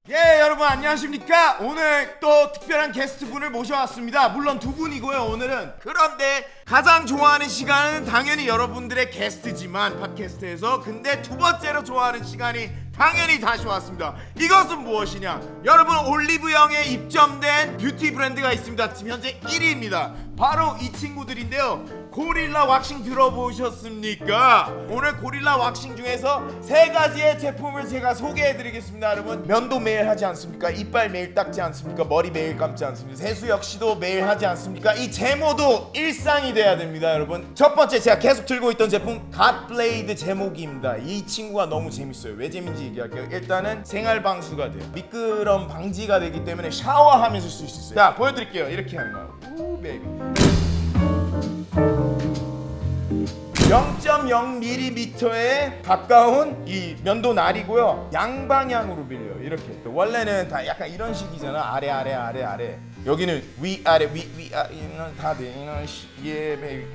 예, 여러분 안녕하십니까? 오늘 또 특별한 게스트분을 모셔왔습니다. 물론 두 분이고요, 오늘은. 그런데 가장 좋아하는 시간은 당연히 여러분들의 게스트지만 팟캐스트에서, 근데 두 번째로 좋아하는 시간이 당연히 다시 왔습니다. 이것은 무엇이냐? 여러분, 올리브영에 입점된 뷰티 브랜드가 있습니다. 지금 현재 1위입니다. 바로 이 친구들인데요. 고릴라 왁싱 들어보셨습니까? 오늘 고릴라 왁싱 중에서 세 가지의 제품을 제가 소개해드리겠습니다. 여러분, 면도 매일 하지 않습니까? 이빨 매일 닦지 않습니까? 머리 매일 감지 않습니까? 세수 역시도 매일 하지 않습니까? 이 제모도 일상이 돼야 됩니다. 여러분, 첫 번째 제가 계속 들고 있던 제품 갓블레이드 제모기입니다. 이 친구가 너무 재밌어요. 왜 재밌는지 얘기할게요. 일단은 생활 방수가 돼요. 미끄럼 방지가 되기 때문에 샤워하면서 쓸 수 있어요. 자, 보여드릴게요. 이렇게 하는 거예요. 우 베이비. 0.0mm에 가까운 이 면도 날이고요. 양방향으로 밀려요. 이렇게. 원래는 다 약간 이런 식이잖아. 아래 아래 아래 아래. 여기는 위 아래 위 아래 다 돼. 예 베이비.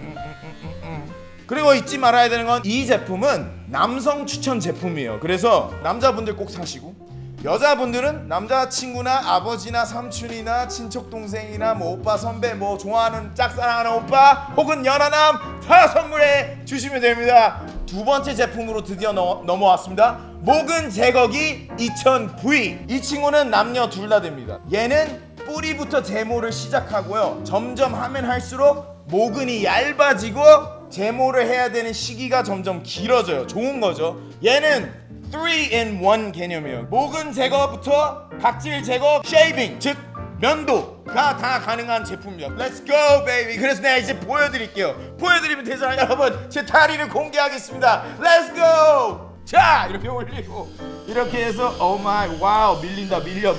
그리고 잊지 말아야 되는 건 이 제품은 남성 추천 제품이에요. 그래서 남자분들 꼭 사시고, 여자분들은 남자친구나 아버지나 삼촌이나 친척 동생이나 뭐 오빠 선배 뭐 좋아하는 짝사랑하는 오빠 혹은 연하남 다 선물해 주시면 됩니다. 두 번째 제품으로 드디어 넘어왔습니다. 모근 제거기 2000V. 이 친구는 남녀 둘 다 됩니다. 얘는 뿌리부터 제모를 시작하고요. 점점 하면 할수록 모근이 얇아지고 제모를 해야 되는 시기가 점점 길어져요. 좋은 거죠. 얘는 3-in-1 개념이에요. 모근 제거부터 각질 제거, 쉐이빙, 즉 면도가 다 가능한 제품입니다. Let's go, baby. 그래서 내가 이제 보여드릴게요. 보여드리면 되잖아요. 여러분, 제 다리를 공개하겠습니다. Let's go. 자, 이렇게 올리고 이렇게 해서 oh my, 와우, 밀린다, 밀려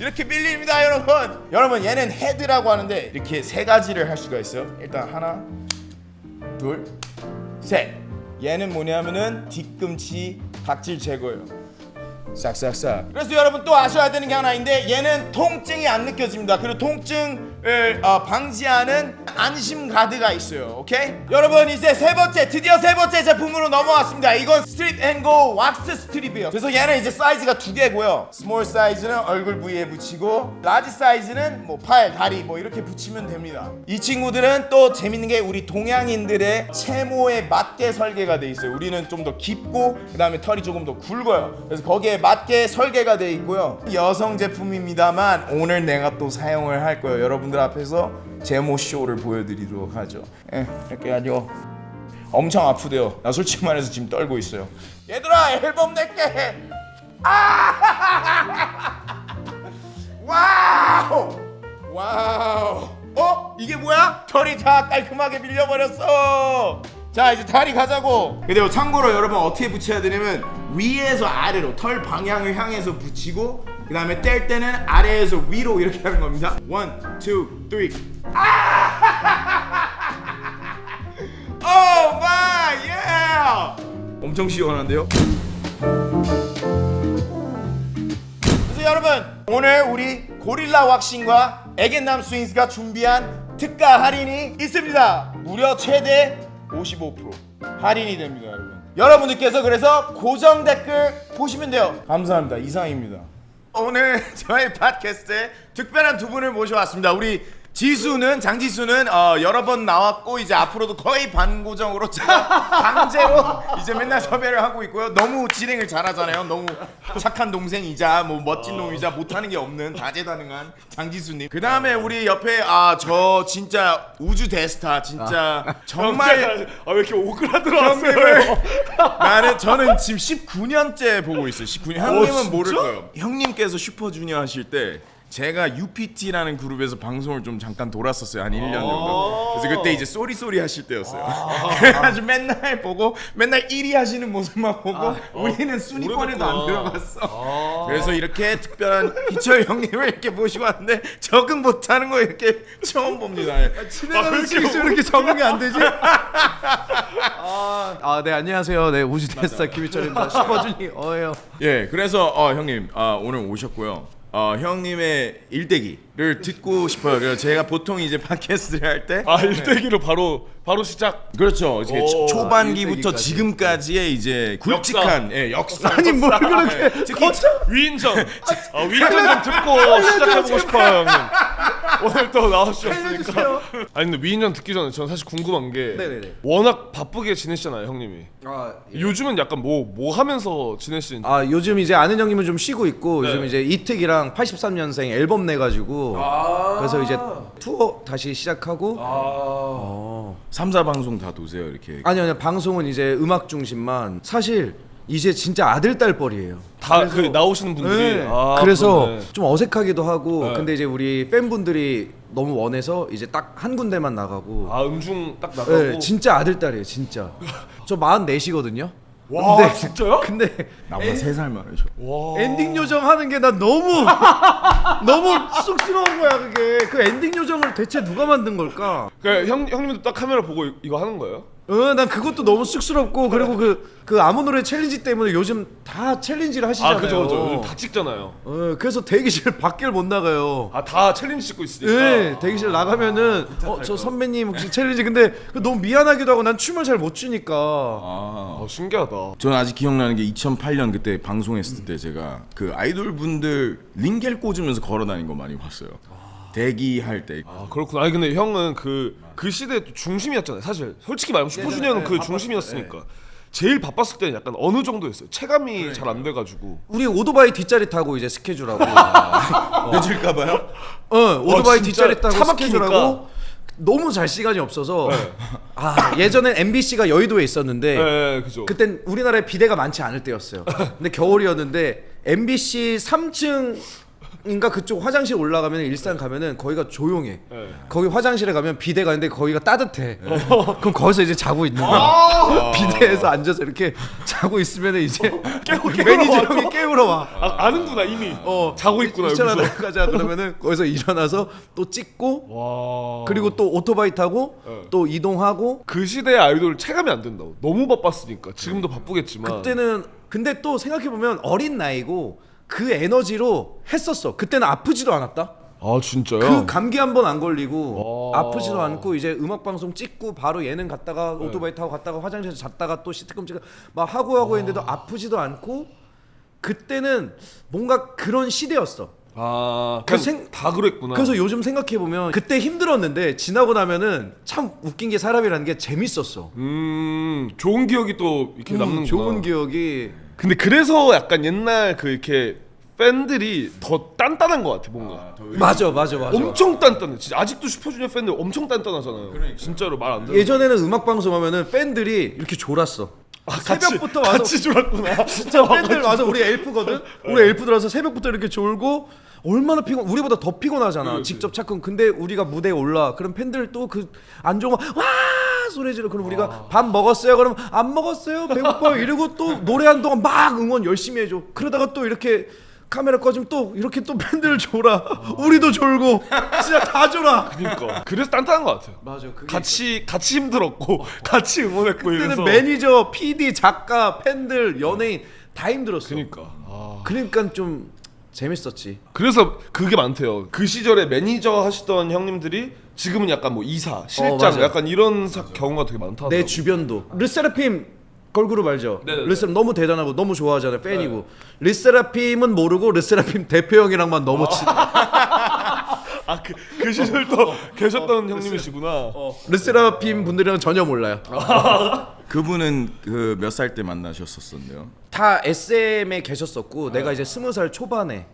이렇게 밀립니다. 여러분 얘는 헤드라고 하는데 이렇게 세 가지를 할 수가 있어요. 일단 하나, 둘, 셋. 얘는 뭐냐면은 뒤꿈치 각질 제거예요. 싹싹싹. 그래서 여러분 또 아셔야 되는 게 하나 있는데, 얘는 통증이 안 느껴집니다. 그리고 통증을 방지하는 안심 가드가 있어요. 오케이? 여러분, 이제 드디어 세 번째 제품으로 넘어왔습니다. 이건 스트립 앤 고 왁스 스트립이에요. 그래서 얘는 이제 사이즈가 두 개고요. 스몰 사이즈는 얼굴 부위에 붙이고, 라지 사이즈는 뭐 팔, 다리 뭐 이렇게 붙이면 됩니다. 이 친구들은 또 재밌는 게 우리 동양인들의 채모에 맞게 설계가 돼 있어요. 우리는 좀 더 깊고 그 다음에 털이 조금 더 굵어요. 그래서 거기에 맞게 설계가 돼 있고요. 여성 제품입니다만 오늘 내가 또 사용을 할 거예요. 여러분들 앞에서 제모 쇼를 보여드리도록 하죠. 이렇게 하죠. 엄청 아프대요. 나 솔직히 말해서 지금 떨고 있어요. 얘들아, 앨범 낼게. 와우. 이게 뭐야? 털이 다 깔끔하게 밀려버렸어. 자, 이제 다리 가자고. 근데 참고로 여러분 어떻게 붙여야 되냐면 위에서 아래로 털 방향을 향해서 붙이고, 그 다음에 뗄 때는 아래에서 위로 이렇게 하는 겁니다. 1, 2, 3. 오 마이 예! 엄청 시원한데요? 그래서 여러분, 오늘 우리 고릴라 왁싱과 에겐남 스윙스가 준비한 특가 할인이 있습니다. 무려 최대 55% 할인이 됩니다, 여러분. 여러분들께서 그래서 고정 댓글 보시면 돼요. 감사합니다. 이상입니다. 오늘 저희 팟캐스트에 특별한 두 분을 모셔왔습니다. 우리 장지수는 여러 번 나왔고 이제 앞으로도 거의 반고정으로 제가 강제로 이제 맨날 섭외를 하고 있고요. 너무 진행을 잘하잖아요. 너무 착한 동생이자 뭐 멋진 놈이자 못하는 게 없는 다재다능한 장지수님. 그 다음에 우리 옆에 저 진짜 우주 대스타 진짜 정말 왜 이렇게 오그라들어왔어요? 저는 지금 19년째 보고 있어요. 19년. 형님은 모를 거예요. 형님께서 슈퍼주니어 하실 때 제가 UPT라는 그룹에서 방송을 좀 잠깐 돌았었어요. 한 1년 정도. 그래서 그때 이제 쏘리 하실 때였어요. 그래가지고 맨날 보고 맨날 1위 하시는 모습만 보고 우리는 순위권에도 안 들어갔어. 그래서 이렇게 특별한 희철 형님을 이렇게 모시고 왔는데 적응 못하는 거 이렇게 처음 봅니다. 친해가는 친구 이렇게 적응이 안 되지? 네, 안녕하세요. 네, 우주대스타 김희철입니다. 슈퍼주니어예요. 예, 그래서 형님 오늘 오셨고요. 형님의 일대기를 듣고 싶어요. 그래서 제가 보통 이제 팟캐스트를 할 때 일대기로 바로 시작. 그렇죠. 이제 오, 초반기부터 일대기까지. 지금까지의 이제 굵직한 역사. 아니 뭘 그렇게 특히 위인전. 위인전 좀 듣고 시작해보고 싶어요, 형님. 오늘 또 나와주셨으니까. 아니 근데 위인전 듣기 전에 저는 사실 궁금한 게 네네네. 워낙 바쁘게 지내시잖아요, 형님이. 요즘은 약간 뭐 하면서 지내시는지. 요즘 이제 아는 형님은 좀 쉬고 있고 네. 요즘 이제 이특이랑 83년생 앨범 내가지고 그래서 이제 투어 다시 시작하고 3사 방송 다 도세요 이렇게. 아니요 방송은 이제 음악 중심만 사실 이제 진짜 아들 딸 뻘이에요. 다 그 나오시는 분들이. 네. 아, 그래서 그러네. 좀 어색하기도 하고 네. 근데 이제 우리 팬분들이 너무 원해서 이제 딱 한 군데만 나가고 음중 딱 나가고. 네, 진짜 아들 딸이에요 진짜. 저 44시거든요. 와 진짜요? 근데 나보다 3살 많으셔. 와. 엔딩 요정 하는 게 난 너무 쑥스러운 거야 그게. 그 엔딩 요정을 대체 누가 만든 걸까? 그러니까 형님도 딱 카메라 보고 이거 하는 거예요? 난 그것도 너무 쑥스럽고 그리고 그 아무 노래 챌린지 때문에 요즘 다 챌린지를 하시잖아요. 그죠. 요즘 다 찍잖아요. 그래서 대기실 밖을 못 나가요. 다 챌린지 찍고 있으니까. 네, 대기실 나가면은 저 선배님 혹시 챌린지 근데 너무 미안하기도 하고 난 춤을 잘 못 추니까. 신기하다. 저는 아직 기억나는 게 2008년 그때 방송했을 때 제가 그 아이돌 분들 링겔 꽂으면서 걸어다닌 거 많이 봤어요. 대기할 때. 그렇구나. 아니 근데 형은 그 시대의 또 중심이었잖아요. 사실 솔직히 말하면 슈퍼주니어는 그 중심이었으니까. 제일 바빴을 때는 약간 어느 정도였어요? 체감이 잘 안 돼가지고. 우리 오토바이 뒷자리 타고 이제 스케줄하고 늦을까봐요? 오토바이 진짜 뒷자리 타고 차 막히니까. 스케줄하고 너무 잘 시간이 없어서 예전엔 MBC가 여의도에 있었는데 네, 그죠. 그땐 우리나라에 비대가 많지 않을 때였어요. 근데 겨울이었는데 MBC 3층 인가 그쪽 화장실 올라가면 일산 가면은 거기가 조용해. 거기 화장실에 가면 비대가 있는데 거기가 따뜻해. 그럼 거기서 이제 자고 있는 거야. 비대에서 앉아서 이렇게 자고 있으면 이제 매니저 형이 깨우러 와. 아는구나 이미. 자고 있구나 있잖아 여기서. 나가자 그러면은 거기서 일어나서 또 찍고 와. 그리고 또 오토바이 타고 또 이동하고. 그 시대의 아이돌 체감이 안 된다고. 너무 바빴으니까. 지금도 바쁘겠지만. 그때는 근데 또 생각해 보면 어린 나이고 그 에너지로 했었어. 그때는 아프지도 않았다. 진짜요? 그 감기 한 번 안 걸리고 와. 아프지도 않고 이제 음악 방송 찍고 바로 예능 갔다가 오토바이 타고 갔다가 화장실에서 잤다가 또 시트콤 찍고 막 하고 했는데도 아프지도 않고 그때는 뭔가 그런 시대였어. 다 그랬구나. 그래서 요즘 생각해 보면 그때 힘들었는데 지나고 나면은 참 웃긴 게 사람이라는 게 재밌었어. 좋은 기억이 또 이렇게 남는구나. 좋은 기억이. 근데 그래서 약간 옛날 그 이렇게 팬들이 더 단단한 것 같아 뭔가. 맞아. 엄청 단단해. 진짜 아직도 슈퍼주니어 팬들 엄청 단단하잖아요. 진짜로 말 안 들어. 예전에는 음악 방송 하면은 팬들이 이렇게 졸았어. 새벽부터 와서 같이 졸았구나. 진짜 팬들 와서 우리 엘프거든. 우리 엘프들 와서 새벽부터 이렇게 졸고 얼마나 피곤. 우리보다 더 피곤하잖아. 직접 찾고. 근데 우리가 무대에 올라. 그럼 팬들 또 그 안 좋은 거 와 소리 지르. 그럼 우리가 밥 먹었어요? 그럼 안 먹었어요? 배고파요? 이러고 또 노래하는 동안 막 응원 열심히 해줘. 그러다가 또 이렇게 카메라 꺼지면 또 이렇게 또 팬들 졸아. 우리도 졸고 진짜 다 졸아. 그러니까. 그래서 단단한 것 같아요. 맞아. 같이 힘들었고 같이 응원했고 그때는 이래서. 매니저, PD, 작가, 팬들, 연예인 다 힘들었어. 그러니까. 좀 재밌었지. 그래서 그게 많대요. 그 시절에 매니저 하시던 형님들이 지금은 약간 뭐 이사, 실장 맞아. 약간 이런 경우가 되게 많다더라고요. 내 주변도 르세라핌 걸그룹 알죠? 네네네. 르세라핌 너무 대단하고 너무 좋아하잖아요. 팬이고. 르세라핌은 모르고 르세라핌 대표 형이랑만 너무 친해. 그 시절 또 계셨던 형님이시구나. 르세라핌 분들이랑 전혀 몰라요. 그분은 그 몇 살 때 만나셨었는데요? 다 SM에 계셨었고 내가 이제 20살 초반에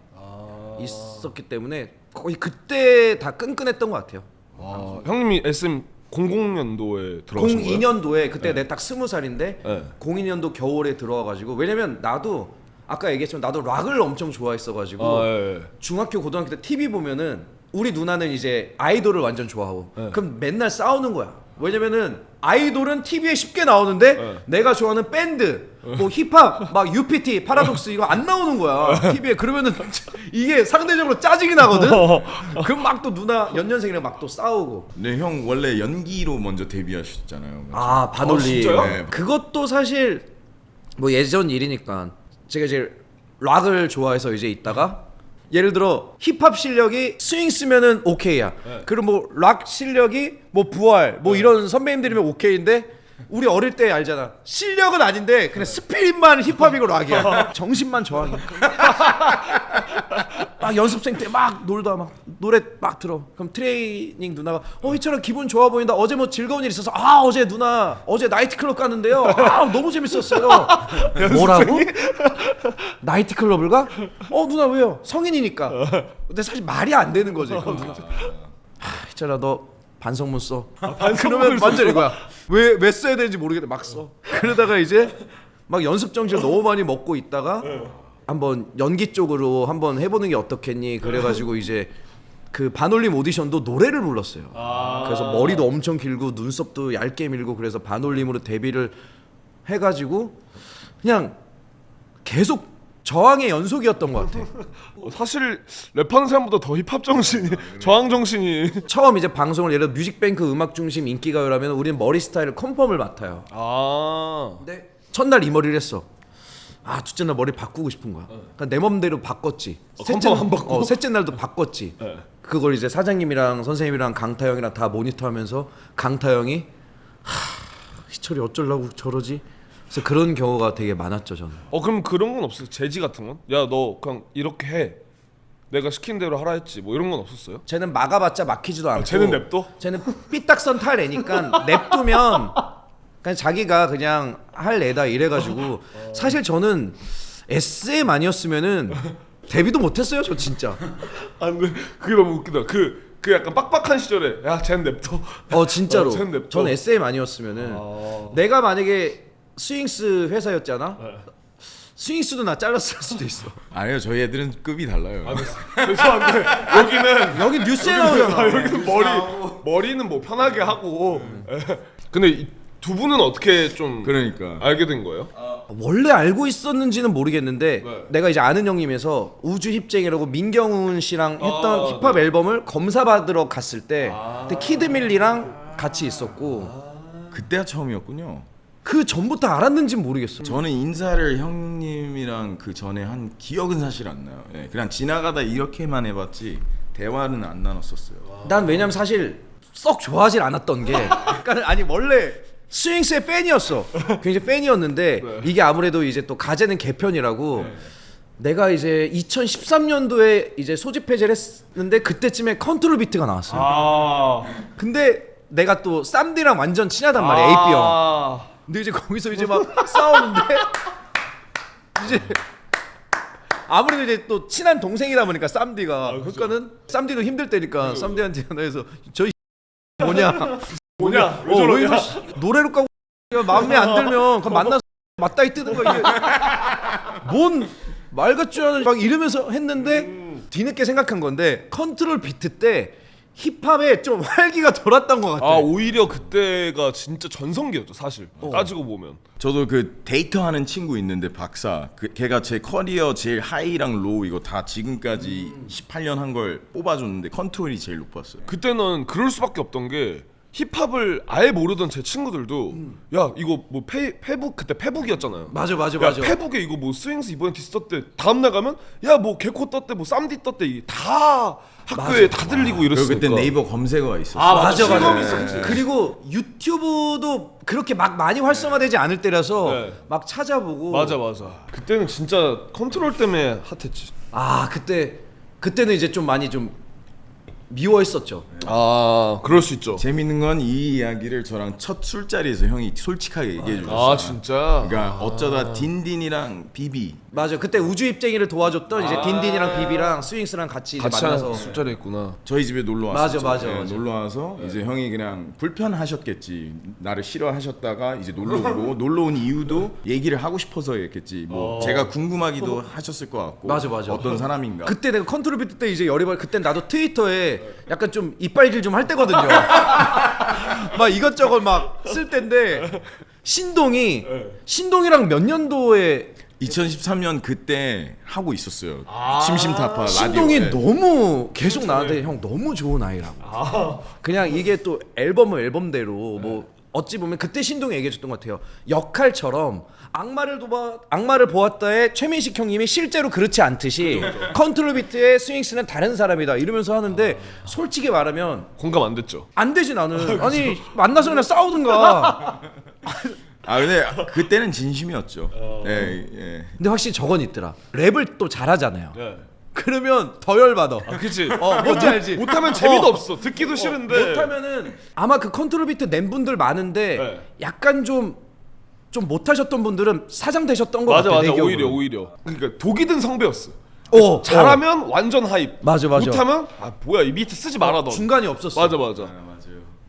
있었기 때문에 거의 그때 다 끈끈했던 것 같아요. 형님이 SM 00년도에 들어가신 거예요? 02년도에 그때 내가 딱 20살인데 네. 02년도 겨울에 들어와가지고 왜냐면 나도 아까 얘기했지만 나도 락을 엄청 좋아했어가지고 예. 중학교 고등학교 때 TV 보면은 우리 누나는 이제 아이돌을 완전 좋아하고 그럼 맨날 싸우는 거야. 왜냐면은 아이돌은 TV에 쉽게 나오는데 내가 좋아하는 밴드 뭐 힙합 막 UPT 파라독스 이거 안 나오는 거야 TV에. 그러면은 이게 상대적으로 짜증이 나거든. 그럼 막 또 누나 연년생이랑 막 또 싸우고. 네, 형 원래 연기로 먼저 데뷔하셨잖아요. 아 반올리. 진짜요? 네. 그것도 사실 뭐 예전 일이니까 제가 이제 락을 좋아해서 이제 있다가 예를 들어 힙합 실력이 스윙스면은 오케이야. 그리고 뭐 락 실력이 뭐 부활 뭐 이런 선배님들이면 오케이인데 우리 어릴 때 알잖아. 실력은 아닌데 그냥 스피릿만 힙합이고 락이야. 정신만 저항이야. 막 연습생 때 막 놀다 막 노래 막 들어. 그럼 트레이닝 누나가 희철아 기분 좋아 보인다. 어제 뭐 즐거운 일 있어서 어제 누나 어제 나이트클럽 갔는데요. 너무 재밌었어요. 뭐라고? 나이트클럽을 가? 누나 왜요? 성인이니까. 근데 사실 말이 안 되는 거지. 그럼 누나 희철아 너 반성문 써. 그러면 완전 이거야. 왜 써야 되는지 모르겠는데 막 써. 그러다가 이제 막 연습 정신을 너무 많이 먹고 있다가 한번 연기 쪽으로 한번 해보는 게 어떻겠니? 그래가지고 이제 그 반올림 오디션도 노래를 불렀어요. 그래서 머리도 엄청 길고 눈썹도 얇게 밀고 그래서 반올림으로 데뷔를 해가지고 그냥 계속 저항의 연속이었던 것 같아. 사실 랩하는 사람보다 더 힙합 정신이 저항 정신이. 처음 이제 방송을 예를 들어 뮤직뱅크 음악 중심 인기가요라면 우리는 머리 스타일을 컨펌을 맡아요. 근데 첫날 이 머리를 했어. 둘째 날 머리 바꾸고 싶은 거야. 그러니까 내 맘대로 바꿨지. 컨펌 안 바꾸고? 셋째 날도 바꿨지. 그걸 이제 사장님이랑 선생님이랑 강타형이랑 다 모니터하면서 강타형이 희철이 어쩌려고 저러지? 그래서 그런 경우가 되게 많았죠 저는. 그럼 그런 건 없었어요? 제지 같은 건? 야 너 그냥 이렇게 해. 내가 시킨 대로 하라 했지. 뭐 이런 건 없었어요? 쟤는 막아봤자 막히지도 않고. 쟤는 냅둬? 쟤는 삐딱선 탈 애니까 냅두면 그냥 자기가 그냥 할 애다 이래가지고 사실 저는 SM 아니었으면은 데뷔도 못했어요 저 진짜. 근데 그게 너무 웃기다. 그 약간 빡빡한 시절에 야 쟤는 냅둬. 진짜로. 쟤는 냅둬. 전 SM 아니었으면은 내가 만약에 스윙스 회사였잖아. 스윙스도 나 잘랐을 수도 있어. 아니요 저희 애들은 급이 달라요. 죄송한데 여기는 여기 뉴스에 나오잖아. 여기는 머리는 뭐 편하게 하고. 근데 이 두 분은 어떻게 좀 그러니까 알게 된 거예요? 원래 알고 있었는지는 모르겠는데 네. 내가 이제 아는 형님에서 우주 힙쟁이라고 민경훈 씨랑 했던 힙합 앨범을 검사 받으러 갔을 때 그때 키드밀리랑 같이 있었고 그때가 처음이었군요. 그 전부터 알았는지는 모르겠어. 저는 인사를 형님이랑 그 전에 한 기억은 사실 안 나요. 그냥 지나가다 이렇게만 해봤지 대화는 안 나눴었어요. 난 왜냐면 사실 썩 좋아하질 않았던 게 그러니까 아니 원래 스윙스의 팬이었어. 굉장히 팬이었는데 이게 아무래도 이제 또 가제는 개편이라고 내가 이제 2013년도에 이제 소집 해제를 했는데 그때쯤에 컨트롤 비트가 나왔어요. 근데 내가 또 쌈디랑 완전 친하단 말이야. AP 형. 근데 이제 거기서 이제 막 싸우는데 이제 아무래도 이제 또 친한 동생이다 보니까 쌈디가 그러니까는 쌈디도 힘들 때니까 쌈디한테 전화해서 저희 뭐냐 뭐냐? 왜 왜 저러냐? 이거 노래로 까고 마음에 안 들면 그럼 만나서 맞다이 뜨는 거 이게 뭔 말 같지 않은 막 이러면서 했는데 뒤늦게 생각한 건데 컨트롤 비트 때 힙합에 좀 활기가 돌았던 것 같아. 오히려 그때가 진짜 전성기였죠 사실. 따지고 보면. 저도 그 데이터 하는 친구 있는데 박사 걔가 제 커리어 제일 하이랑 로우 이거 다 지금까지 18년 한 걸 뽑아줬는데 컨트롤이 제일 높았어요. 그때는 그럴 수밖에 없던 게 힙합을 아예 모르던 제 친구들도 야 이거 뭐 페북 그때 페북이었잖아요. 맞아. 야 페북에 이거 뭐 스윙스 이번에 디스 떴대. 다음 날 가면 야 뭐 개코 떴대 뭐 쌈디 떴대. 이게 다 학교에 다 들리고 그리고 이랬으니까. 그때 네이버 검색어가 있었어요. 맞아. 실감이 있었지. 그리고 유튜브도 그렇게 막 많이 활성화되지 않을 때라서 네. 막 찾아보고. 맞아. 그때는 진짜 컨트롤 때문에 핫했지. 그때는 이제 좀 많이 좀 미워했었죠. 그럴 수 있죠. 재밌는 건 이 이야기를 저랑 첫 술자리에서 형이 솔직하게 얘기해 주셨어요. 진짜. 그러니까 어쩌다 딘딘이랑 비비 맞아. 그때 우주 입쟁이를 도와줬던 이제 딘딘이랑 비비랑 스윙스랑 같이 이제 같이 만나서 술자리 했구나. 저희 집에 놀러 왔었죠. 맞아. 놀러 와서 이제 형이 그냥 불편하셨겠지. 나를 싫어하셨다가 이제 놀러 오고 놀러 온 이유도 얘기를 하고 싶어서였겠지. 뭐 제가 궁금하기도 하셨을 것 같고. 맞아. 어떤 사람인가. 그때 내가 컨트롤 비트 때 이제 열이 받 그때 나도 트위터에 약간 좀 이빨질 좀 할 때거든요. 막 이것저것 막 쓸 때인데 신동이랑 몇 년도에 2013년 그때 하고 있었어요. 심심타파 신동이 라디오에. 너무 계속 나한테 형 너무 좋은 아이라고. 그냥 이게 또 앨범은 앨범대로 뭐 어찌 보면 그때 신동이 얘기해줬던 것 같아요. 역할처럼 악마를 보았다의 최민식 형님이 실제로 그렇지 않듯이 컨트롤 비트의 스윙스는 다른 사람이다 이러면서 하는데 솔직히 말하면 공감 안 됐죠. 안 되지 나는. 아니 만나서 그냥 싸우든가. 아 근데 그때는 진심이었죠. 예, 예. 근데 확실히 저건 있더라. 랩을 또 잘하잖아요. 네. 그러면 더 열받아. 아, 그치. 뭔지 알지? 못하면 재미도 없어. 듣기도 싫은데. 못하면은 아마 그 컨트롤 비트 낸 분들 많은데 네. 약간 좀 못하셨던 분들은 사장 되셨던 것 맞아 같아. 맞아. 내 기억으로. 오히려. 그러니까 독이 든 성배였어. 잘하면 잘하면 완전 하입. 맞아. 못하면 아 뭐야 이 비트 쓰지 마라 너. 중간이 없었어. 맞아. 맞아요.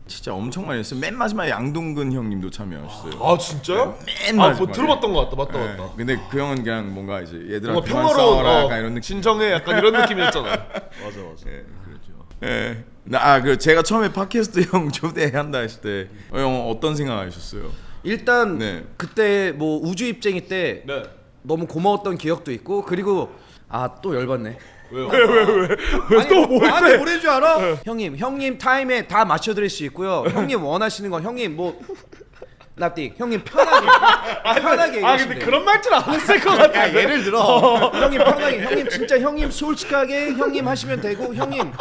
진짜 엄청 많이 했어요. 맨 마지막에 양동근 형님도 참여하셨어요. 아 진짜요? 맨 아, 마지막에. 뭐 들어봤던 것 같다. 맞다. 예. 근데 그 형은 그냥 뭔가 이제 얘들아 뭔가 그만 평화로운 싸워라 약간 이런 느낌. 진정해 약간 이런 느낌이었잖아. 맞아. 예, 그렇죠. 예. 그 제가 처음에 팟캐스트 형 초대한다 했을 때 형 어떤 생각하셨어요? 일단 네. 그때 뭐 우주 입쟁이 때 네. 너무 고마웠던 기억도 있고 그리고 또 열받네. 왜요? 아니 뭐래 줄 알아? 형님 타임에 다 맞춰드릴 수 있고요. 형님 원하시는 건 형님 뭐 나띵 형님 편하게 아 얘기하시면 근데 돼요. 그런 말투는 안 했을 것 같아. 야, 예를 들어 형님 편하게 형님 진짜 형님 솔직하게 형님 하시면 되고 형님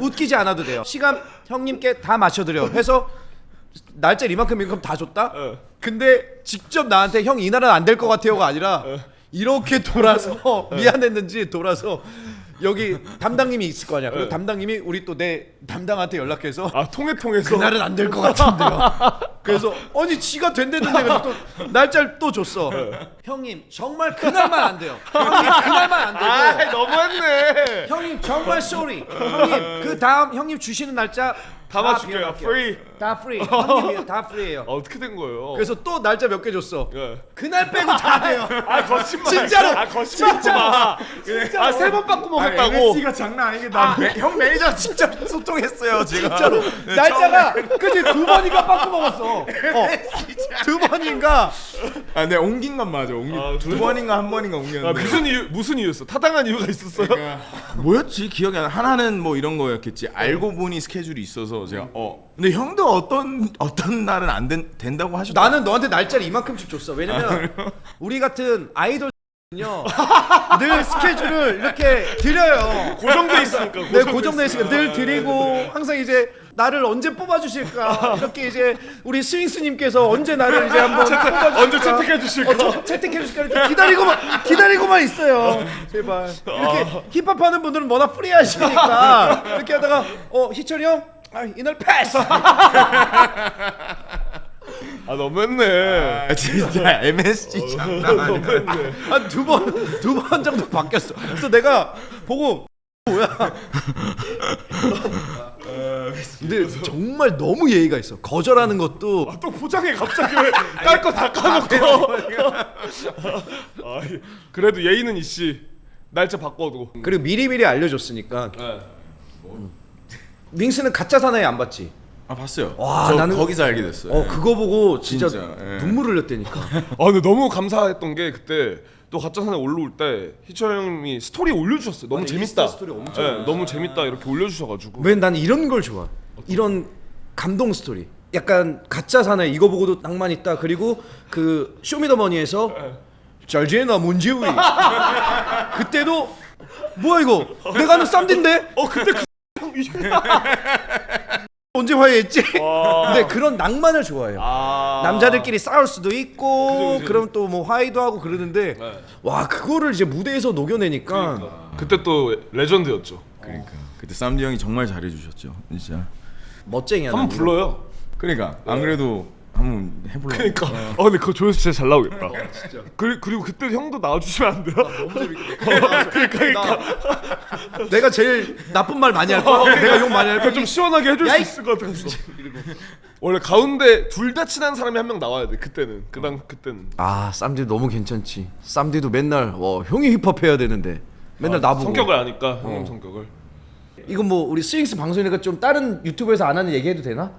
웃기지 않아도 돼요. 시간 형님께 다 맞춰드려 해서 날짜 이만큼 다 줬다? 근데 직접 나한테 형 이날은 안 될 것 같아요가 아니라 이렇게 돌아서 미안했는지 돌아서 여기 담당님이 있을 거 아니야. 그리고 담당님이 우리 또 내 담당한테 연락해서 아 통해서. 그날은 안 될 것 같은데요. 그래서 아니 지가 된대는데 그래서 또 날짜를 또 줬어. 형님 정말 그날만 안 돼요. 형님 그날만 안 되고. 아 너무했네. 형님 정말 sorry. 형님 그 다음 형님 주시는 날짜 다 맞출게요. 비워놓을게요. free. 다 free. 형님 다 free예요. 어떻게 된 거예요? 그래서 또 날짜 몇 개 줬어. 예. 그날 빼고 다 돼요. 아 거짓말. 진짜로. 아 거짓말이구나. 아세 번 바꿔 먹었다고. MSC가 장난 아니게 형 매니저 직접 소통했어요 제가. 진짜로 날짜가 그치 2번인가 빠꾸 먹었어. 두 번인가. 아, 네 옮긴 건 맞아. 두 번인가 한 번인가 아, 옮겼는데. 무슨 이유였어? 타당한 이유가 있었어요? 뭐였지 기억이 안 나. 하나는 뭐 이런 거였겠지. 알고 보니 스케줄이 있어서 제가 근데 형도 어떤 날은 안 된다고 하셨다. 나는 너한테 날짜를 이만큼씩 줬어. 왜냐면 우리 같은 아이돌 요 늘 스케줄을 이렇게 드려요. 고정돼 있으니까. 네, 고정돼 있으니까 늘 드리고 항상 이제 나를 언제 뽑아주실까 이렇게 이제 우리 스윙스님께서 언제 나를 이제 한번 뽑아주실까 언제 채택해 주실까? 채택해 주실까 이렇게 기다리고만 있어요. 제발 이렇게 힙합하는 분들은 워낙 프리하시니까 이렇게 하다가 희철이 형 이날 패스. 아 너무했네. 아, 진짜 MSG 장난 아니야. 한 두 번 정도 바뀌었어. 그래서 내가 보고 뭐야? 근데 정말 너무 예의가 있어. 거절하는 것도 또 포장해 갑자기 왜 깔 거 다 까놓고. 아, 그래도 예의는 있지. 날짜 바꿔도. 그리고 미리미리 알려줬으니까. 네. 윙스는 가짜 사나이 안 봤지? 아 봤어요. 와, 저 나는- 거기서 알게 됐어요. 그거 보고 진짜, 예. 눈물 흘렸다니까. 아 근데 너무 감사했던 게 그때 또 가짜사나이 올라올 때 희철 형님이 스토리 올려주셨어요. 너무 아니, 재밌다. 인스타 스토리 엄청 네, 너무 재밌다 이렇게 올려주셔가지고. 왜 난 이런 걸 좋아? 이런 감동 스토리. 약간 가짜 사나이 이거 보고도 낭만 있다. 그리고 그 쇼미더머니에서 잘 지내나 문지우이. 그때도 뭐야 이거? 내가 아는 쌈디인데? 그때 언제 화해했지? 근데 그런 낭만을 좋아해요. 아 남자들끼리 싸울 수도 있고 그지. 그럼 또 뭐 화해도 하고 그러는데 네. 와 그거를 이제 무대에서 녹여내니까 그때 또 레전드였죠. 그러니까 그때 쌈디 형이 정말 잘해주셨죠. 진짜. 멋쟁이야. 한번 난. 불러요. 그러니까 안 그래도 한번 해볼라. 그러니까. 근데 그거 조회수 진짜 잘 나오겠다. 진짜. 그리고 그때 형도 나와주시면 안 돼요? 나, 내가 제일 나쁜 말 많이 할 거야. 내가 욕 많이 할 거야. 좀 시원하게 해줄 야, 수 이- 있을 것 같아서. 원래 가운데 둘 다 친한 사람이 한 명 나와야 돼. 그때는 그때는. 아 쌈디 너무 괜찮지. 쌈디도 맨날 형이 힙합 해야 되는데 맨날 나보고. 성격을 아니까 형님 성격을. 이건 뭐 우리 스윙스 방송이니까 좀 다른 유튜브에서 안 하는 얘기해도 되나?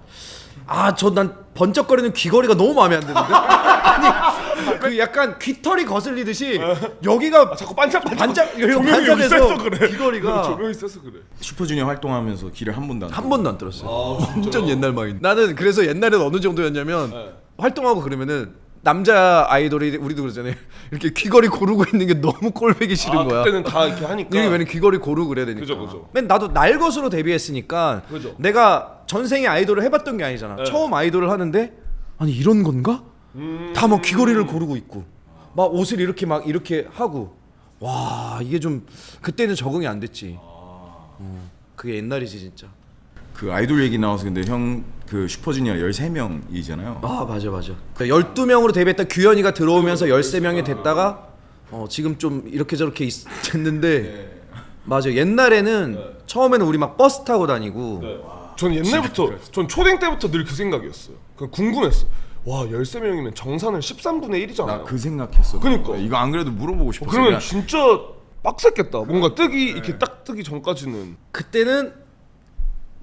난 번쩍거리는 귀걸이가 너무 마음에 안 드는데. 아니 그 약간 귀털이 거슬리듯이 여기가 자꾸 반짝 조명이 여기 반짝해서 있어서 그래. 귀걸이가 조명이 있어서 그래. 슈퍼주니어 활동하면서 귀를 한 번도 안 한 번도 안 들었어요. 완전 옛날 마인. 나는 그래서 옛날엔 어느 정도였냐면 활동하고 그러면은 남자 아이돌이 우리도 그러잖아요. 이렇게 귀걸이 고르고 있는 게 너무 꼴보기 싫은 거야. 그때는 다 이렇게 하니까. 이게 왜냐면 귀걸이 고르고 그래야 되니까. 그죠. 맨 나도 날것으로 데뷔했으니까 그죠. 내가 전생에 아이돌을 해봤던 게 아니잖아. 처음 아이돌을 하는데 아니 이런 건가? 다 막 귀걸이를 고르고 있고 막 옷을 이렇게 막 이렇게 하고 와 이게 좀 그때는 적응이 안 됐지. 그게 옛날이지 진짜. 그 아이돌 얘기 나와서 근데 형 그 슈퍼주니어 13명이잖아요. 아 맞아. 12명으로 데뷔했다 규현이가 들어오면서 13명이 됐다가 지금 좀 이렇게 저렇게 됐는데 맞아. 옛날에는 처음에는 우리 막 버스 타고 다니고 전 옛날부터 전 초딩 때부터 늘 그 생각이었어요. 그 궁금했어. 와 13명이면 정산은 13분의 1이잖아요. 나 그 생각했어. 그러니까. 이거 안 그래도 물어보고 싶었어. 그러면 진짜 빡셌겠다. 뭔가 뜨기 이렇게 딱 뜨기 전까지는. 그때는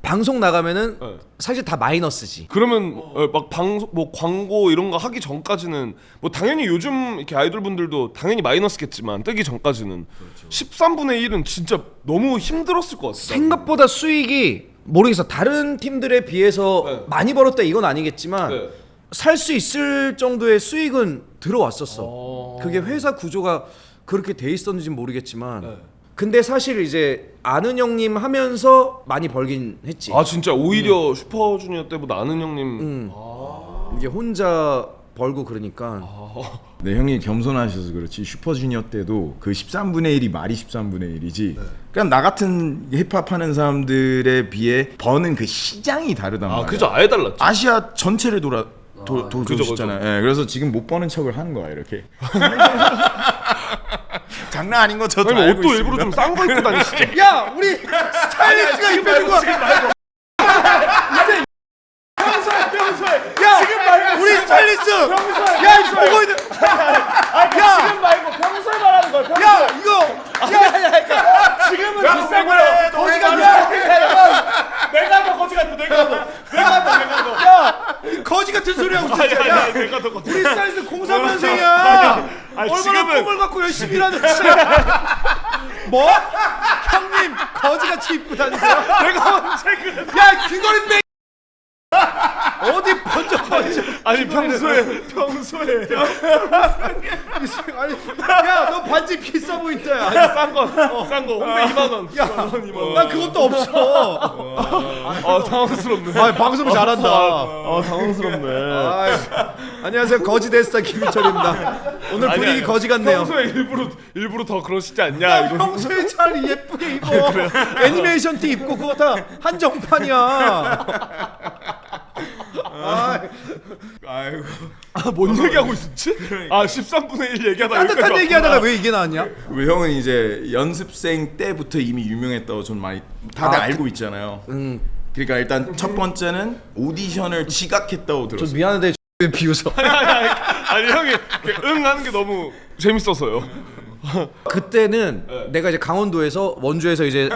방송 나가면은 네. 사실 다 마이너스지. 그러면 막 방송 뭐 광고 이런 거 하기 전까지는 뭐 당연히 요즘 이렇게 아이돌 분들도 당연히 마이너스겠지만 뜨기 전까지는 13분의 1은 진짜 너무 힘들었을 것 같아. 생각보다 수익이 모르겠어. 다른 팀들에 비해서 네. 많이 벌었다 이건 아니겠지만 네. 살 수 있을 정도의 수익은 들어왔었어. 그게 회사 구조가 그렇게 돼 있었는지는 모르겠지만 네. 근데 사실 이제 아는 형님 하면서 많이 벌긴 했지. 아 진짜 오히려 슈퍼주니어 때보다 아는 형님 이게 혼자 벌고 그러니까 네, 형이 겸손하셔서 그렇지 슈퍼주니어 때도 그 13분의 1이 말이 13분의 1이지 그냥 나 같은 힙합 하는 사람들에 비해 버는 그 시장이 다르단 말이야. 그죠 아예 달랐죠. 아시아 전체를 그죠. 돌으셨잖아요. 예, 그래서 지금 못 버는 척을 하는 거야 이렇게. 장난 아닌 거 저도 아니 알고 옷도 있습니다. 일부러 좀 싼 거 입고 다니시죠. 야 우리 스타일리스트가 입혀준 거야. 야 지금 말고 우리 스타일리스트 야 이거 보고 있는 야 지금 말고 평소에 말하는 거야. 야 이거 야 지금은 비싼 거야. 거지 같아. 내가 더 거지 같아. 내가 더. 야 거지 같은 소리 하고 있어. 야 내가 더 거지. 우리 스타일리스트 03년생이야. 아니, 얼마나 지금은- 꿈을 갖고 열심히 일하는 뭐? 형님 거지같이 입고 다니세요? 내가 언제 그래? 야 귀걸이 빼. 어디 번쩍 아니 평소에 아니 야너 반지 비싸 보인다. 싼거 홍대 2만 원. 야, 2만 원. 난 그것도 없어. 당황스럽네. 아, 방송 잘한다. 당황스럽네. 안녕하세요, 거지 데스타 김희철입니다. 오늘 아니, 분위기 아니. 거지 같네요. 평소에 일부러 더 그러시지 않냐? 이거. 평소에 잘 예쁘게 입어. 애니메이션 티 입고 그거 다 한정판이야. 아이고. 뭔 얘기하고 있었지? 13분의 1 얘기하다 따뜻한 얘기하다가 왜 이게 나왔냐? 왜 형은 이제 연습생 때부터 이미 유명했다고 전 많이 다들 알고 있잖아요. 그러니까 일단 첫 번째는 오디션을 지각했다고 저 들었어요. 미안한데 비웃어. 아니 형이 응 하는 게 너무 재밌어서요. 그때는 내가 이제 강원도에서 원주에서 이제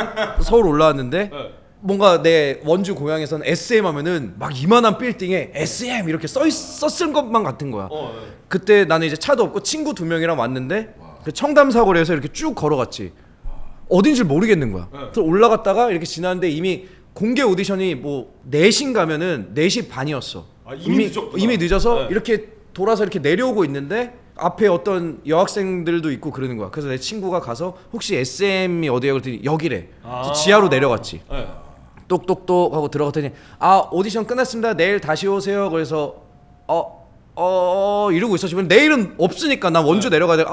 서울 올라왔는데 뭔가 내 원주 고향에서는 SM 하면은 막 이만한 빌딩에 SM 이렇게 썼을 것만 같은 거야. 그때 나는 이제 차도 없고 친구 2명이랑 왔는데 그 청담 사거리에서 이렇게 쭉 걸어갔지. 어딘지 모르겠는 거야. 그래서 올라갔다가 이렇게 지났는데 이미 공개 오디션이 뭐 4시 가면은 4시 반이었어. 이미 늦었구나. 이미 늦어서 네. 이렇게 돌아서 이렇게 내려오고 있는데 앞에 어떤 여학생들도 있고 그러는 거야. 그래서 내 친구가 가서 혹시 SM이 어디야 그랬더니 여기래. 그래서 지하로 내려갔지. 네. 똑똑똑 하고 들어갔더니 오디션 끝났습니다. 내일 다시 오세요. 그래서 이러고 있었지만 내일은 없으니까 난 원주 내려가야 돼.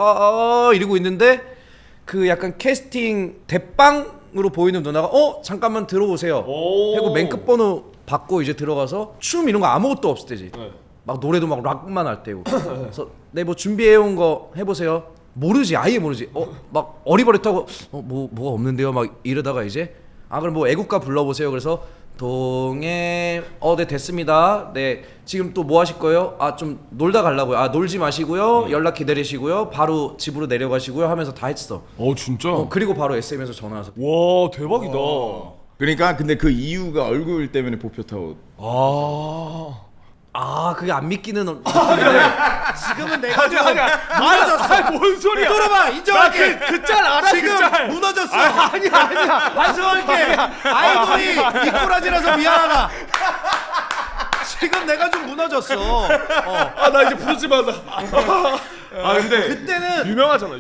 이러고 있는데 그 약간 캐스팅 대빵으로 보이는 누나가 잠깐만 들어오세요. 하고 맨끝 번호 받고 이제 들어가서 춤 이런 거 아무것도 없을 때지. 막 노래도 막 락만 할 때고. 그래서 네 뭐 준비해온 거 해보세요. 모르지 아예 모르지. 막 어리버리하고 뭐가 없는데요. 막 이러다가 이제 그럼 뭐 애국가 불러보세요. 그래서 동해 네 됐습니다. 네 지금 또 뭐 하실 거예요? 좀 놀다 가려고요. 놀지 마시고요. 연락 기다리시고요. 바로 집으로 내려가시고요. 하면서 다 했어. 진짜? 그리고 바로 SM에서 전화 와서 와 대박이다. 그러니까 근데 그 이유가 얼굴 때문에 뽑혔다고. 그게 안 믿기는 느낌인데 지금은 내가 아니야. 뭔 소리야? 들어봐 인정할게. 그 짤 알아? 지금 무너졌어. 아니야. 반성할게. 아이돌이 이꼬라지라서 미안하다. 지금 내가 좀 무너졌어. 나 이제 부르지 마. 근데 그때는 유명하잖아.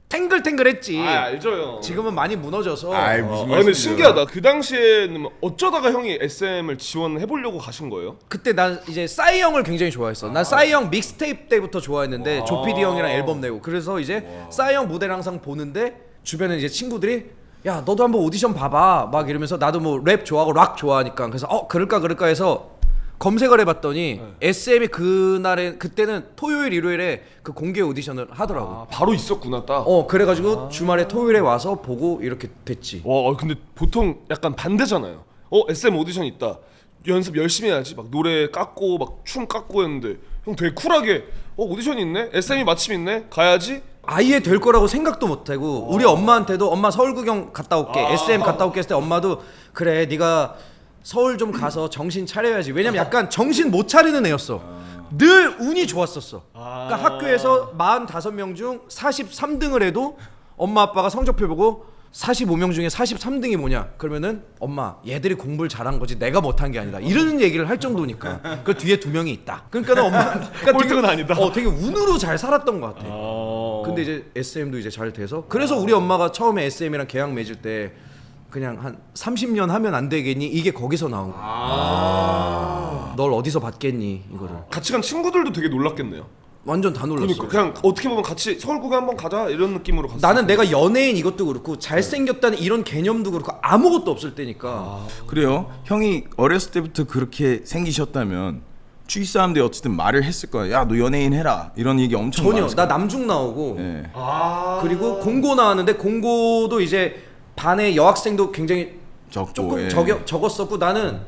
탱글탱글했지. 알죠 형. 지금은 많이 무너져서. 아이 무슨 근데 말씀이세요? 신기하다. 그 당시에는 어쩌다가 형이 SM을 지원해 보려고 가신 거예요? 그때 난 이제 싸이 형을 굉장히 좋아했어. 난 싸이 형 믹스테이프 때부터 좋아했는데 조피디 형이랑 앨범 내고 그래서 이제 싸이 형 무대를 항상 보는데 주변에 이제 친구들이 야 너도 한번 오디션 봐봐 막 이러면서 나도 뭐 랩 좋아하고 락 좋아하니까 그래서 그럴까 해서 검색을 해봤더니 SM이 그때는 토요일 일요일에 그 공개 오디션을 하더라고. 바로 있었구나 딱. 그래가지고 주말에 토요일에 와서 보고 이렇게 됐지. 와 근데 보통 약간 반대잖아요. SM 오디션 있다. 연습 열심히 해야지. 막 노래 깎고 막 춤 깎고 했는데 형 되게 쿨하게 오디션이 있네? SM이 마침 있네? 가야지? 아예 될 거라고 생각도 못하고 우리 엄마한테도 엄마 서울 구경 갔다 올게 SM 갔다 올게 했을 때 엄마도 그래 네가 서울 좀 가서 정신 차려야지. 왜냐면 약간 정신 못 차리는 애였어. 늘 운이 좋았었어. 그러니까 학교에서 45명 중 43등을 해도 엄마 아빠가 성적표 보고 45명 중에 43등이 뭐냐? 그러면은 엄마 얘들이 공부를 잘한 거지 내가 못한 게 아니다. 이런 얘기를 할 정도니까. 그 뒤에 2명이 있다. 그러니까는 그러니까 꼴등은 아니다. 되게 운으로 잘 살았던 것 같아. 근데 이제 SM도 이제 잘 돼서 그래서 우리 엄마가 처음에 SM이랑 계약 맺을 때 그냥 한 30년 하면 안 되겠니? 이게 거기서 나온 거야. 널 어디서 받겠니? 이거를. 같이 간 친구들도 되게 놀랐겠네요. 완전 다 놀랐어. 그러니까 그냥 어떻게 보면 같이 서울 구경 한번 가자 이런 느낌으로 갔어. 나는 내가 연예인 이것도 그렇고 잘생겼다는 이런 개념도 그렇고 아무것도 없을 때니까. 그래요? 형이 어렸을 때부터 그렇게 생기셨다면 주위 사람들이 어쨌든 말을 했을 거야. 야 너 연예인 해라 이런 얘기 엄청 전혀. 많았을 나 남중 나오고 네. 그리고 공고 나왔는데 공고도 이제 반에 여학생도 굉장히 적고, 조금 예. 적었었고 나는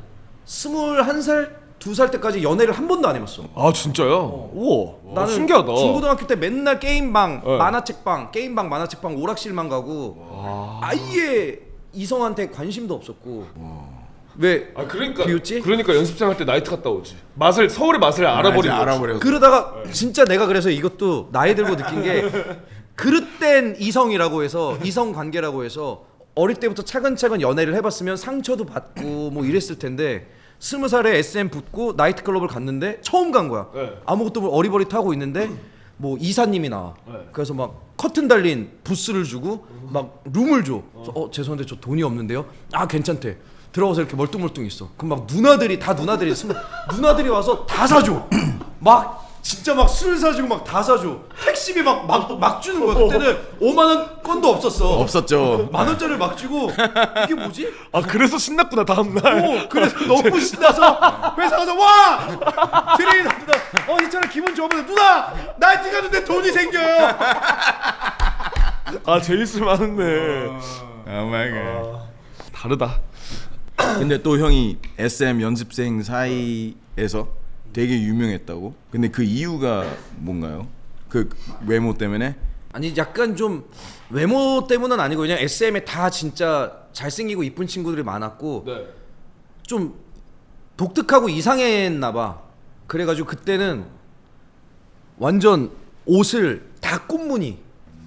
21살 2살 때까지 연애를 한 번도 안 해봤어. 진짜요? 우와. 나는 신기하다. 중고등학교 때 맨날 게임방, 네. 만화책방, 게임방, 만화책방, 오락실만 가고 아예 이성한테 관심도 없었고. 왜 그러니까 비웃지? 그러니까 연습생 할 때 나이트 갔다 오지. 서울의 맛을 알아버린 거지. 알아버려. 그러다가 진짜 내가 그래서 이것도 나이 들고 느낀 게 그릇된 이성이라고 해서 이성 관계라고 해서 어릴 때부터 차근차근 연애를 해봤으면 상처도 받고 뭐 이랬을 텐데 20살에 SM 붙고 나이트클럽을 갔는데 처음 간 거야. 네. 아무것도 모르고 어리버리타고 있는데 뭐 이사님이 나와. 네. 그래서 막 커튼 달린 부스를 주고 막 룸을 줘. 그래서 죄송한데 저 돈이 없는데요. 괜찮대. 들어가서 이렇게 멀뚱멀뚱 있어. 그럼 막 누나들이 와서 다 사줘. 막 진짜 막 술 사주고 막 다 사줘. 택시비 막 주는 거야. 그때는 5만 원 건도 없었어. 없었죠. 10,000원짜리를 막 주고 이게 뭐지? 그래서 신났구나 다음날. 그래서 너무 신나서 회사 가서 와! 드레인 누나 있잖아 기분 좋으면 누나 나이트 가는데 돈이 생겨요. 재밌을 만했네. 오 마이 갓. 다르다. 근데 또 형이 SM 연습생 사이에서 되게 유명했다고? 근데 그 이유가 뭔가요? 그 외모 때문에? 아니 약간 좀 외모 때문은 아니고 그냥 SM에 다 진짜 잘생기고 이쁜 친구들이 많았고 네. 좀 독특하고 이상했나 봐. 그래가지고 그때는 완전 옷을 다 꽃무늬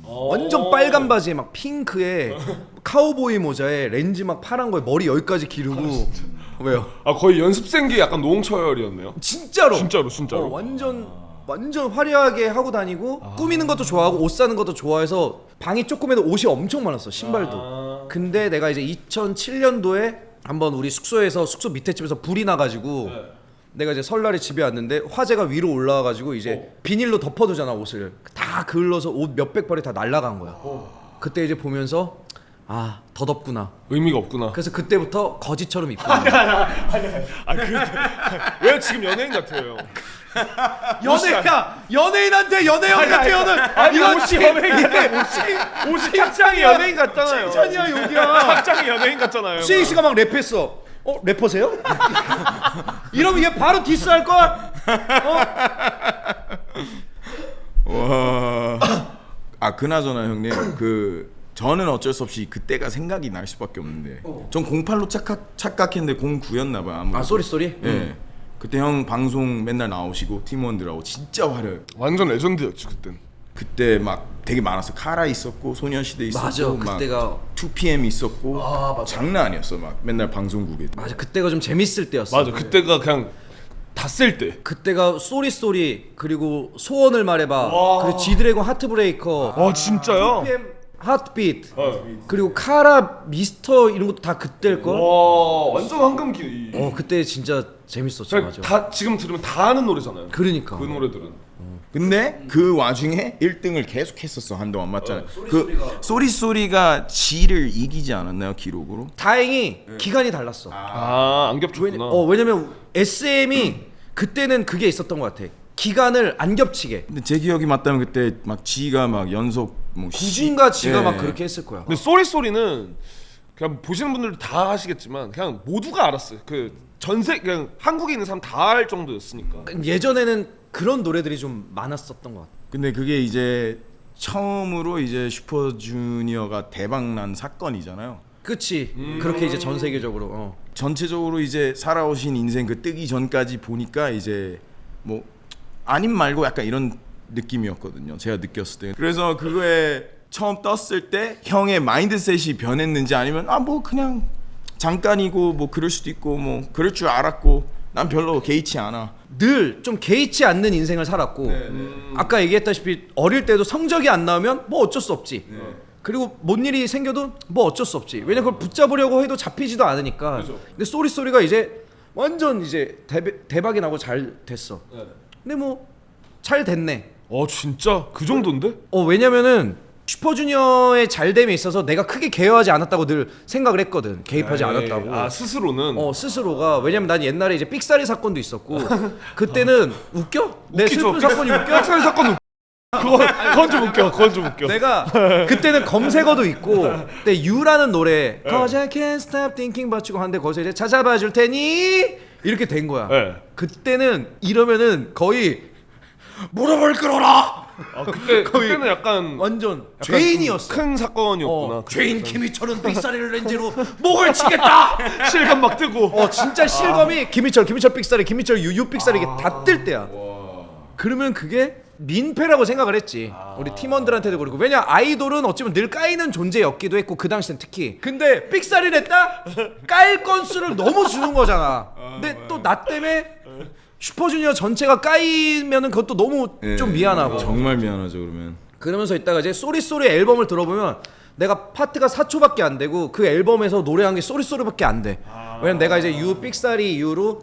완전 빨간 바지에 막 핑크에 카우보이 모자에 렌즈 막 파란 거에 머리 여기까지 기르고 왜요? 거의 연습생기 약간 노홍철이었네요. 진짜로 진짜로. 완전 화려하게 하고 다니고 꾸미는 것도 좋아하고 옷 사는 것도 좋아해서 방이 조금해도 옷이 엄청 많았어. 신발도. 근데 내가 이제 2007년도에 한번 우리 숙소에서 숙소 밑에 집에서 불이 나가지고 내가 이제 설날에 집에 왔는데 화재가 위로 올라와가지고 이제 비닐로 덮어두잖아 옷을. 다 그을러서 옷 몇백 벌이 다 날라간 거야. 그때 이제 보면서 더 덥구나. 의미가 없구나. 그래서 그때부터 거지처럼 입고. 왜 지금 연예인 같아요? 연예인한테 연예인 같아요는 이건 옷이 연예인인데 옷이 착장이 연예인 같잖아요. 칭찬이야 욕이야. 착장이 연예인 같잖아요. CX가 막 랩했어. 래퍼세요? 이러면 얘 바로 디스할 걸. 와. 그나저나 형님 그 저는 어쩔 수 없이 그때가 생각이 날 수밖에 없는데 전 08로 착각했는데 09였나 봐요. 아무래도. 아 쏘리. 예. 그때 형 방송 맨날 나오시고 팀원들하고 진짜 화려해. 완전 레전드였지 그땐. 그때 막 되게 많았어. 카라 있었고 소녀시대 있었고 맞아. 막 그때가 2PM 있었고 아, 맞아. 장난 아니었어. 막 맨날 방송국에. 맞아. 그때가 좀 재밌을 때였어. 맞아 그때가 그냥 다 쓸 때. 그때가 쏘리 그리고 소원을 말해봐. 와. 그리고 G드래곤 하트브레이커. 와 진짜요? PM 핫비트. 어. 그리고 카라 미스터 이런 것도 다 그때일 걸. 와 완전 황금기. 그때 진짜 재밌었지. 그냥 맞아. 다 지금 들으면 다 아는 노래잖아요. 그러니까. 그 노래들은. 근데 그 와중에 1등을 계속 했었어. 한동안 맞잖아요. 그 쏘리쏘리가 G를 이기지 않았나요? 기록으로? 다행히 기간이 달랐어. 안 겹쳤구나. 왜냐면 SM이 그때는 그게 있었던 것 같아. 기간을 안 겹치게. 근데 제 기억이 맞다면 그때 막 G가 막 연속 뭐 구준과 G가 예. 막 그렇게 했을 거야. 근데 쏘리쏘리는 그냥 보시는 분들도 다 아시겠지만 그냥 모두가 알았어요. 그 전세 그냥 한국에 있는 사람 다 알 정도였으니까. 예전에는 그런 노래들이 좀 많았었던 것 같아. 근데 그게 이제 처음으로 이제 슈퍼주니어가 대박난 사건이잖아요. 그치. 그렇게 이제 전 세계적으로. 전체적으로 이제 살아오신 인생 그 뜨기 전까지 보니까 이제 뭐 아님 말고 약간 이런 느낌이었거든요. 제가 느꼈을 때. 그래서 그거에 처음 떴을 때 형의 마인드셋이 변했는지 아니면 아 뭐 그냥 잠깐이고 뭐 그럴 수도 있고 뭐 그럴 줄 알았고 난 별로 개의치 않아. 늘 좀 개의치 않는 인생을 살았고 아까 얘기했다시피 어릴 때도 성적이 안 나오면 뭐 어쩔 수 없지. 그리고 뭔 일이 생겨도 뭐 어쩔 수 없지. 왜냐면 그걸 붙잡으려고 해도 잡히지도 않으니까. 그죠. 근데 쏘리쏘리가 이제 완전 이제 대박이 나고 잘 됐어. 근데 뭐 잘 됐네. 진짜 그 정도인데? 왜냐면은 슈퍼주니어의 잘됨에 있어서 내가 크게 개입하지 않았다고 늘 생각을 했거든. 개입하지 않았다고. 아 스스로는. 스스로가. 왜냐면 난 옛날에 이제 삑사리 사건도 있었고 그때는 웃겨? 내 웃기죠. 슬픈 사건이 웃겨? 삑사리 사건 그건 좀 웃겨. 그건 좀 웃겨. 내가 그때는 검색어도 있고 근데 유라는 노래 Cause I can't stop thinking about you 하는데 거기서 이제 찾아봐 줄 테니 이렇게 된 거야. 네. 그때는 이러면은 거의 물어볼 끌어라. 그때는 약간 완전 약간 죄인이었어. 큰 사건이었구나. 죄인 김희철은 삑사리를 낸 죄로 목을 치겠다. 실감 막 뜨고. 진짜 실검이 김희철 삑사리, 김희철 유유 삑사리 이게 다 뜰 때야. 그러면 그게 민폐라고 생각을 했지. 우리 팀원들한테도 그렇고. 왜냐 아이돌은 어찌보면 늘 까이는 존재였기도 했고 그 당시엔 특히. 근데 삑사리를 했다? 깔 건수를 너무 주는 거잖아. 근데 또 나 때문에 슈퍼주니어 전체가 까이면은 그것도 너무 좀 미안하고. 정말 미안하죠 그러면. 그러면서 있다가 이제 쏘리쏘리 앨범을 들어보면 내가 파트가 4초밖에 안 되고 그 앨범에서 노래한 게 쏘리쏘리밖에 안 돼. 왜냐면 내가 이제 유 삑사리 이후로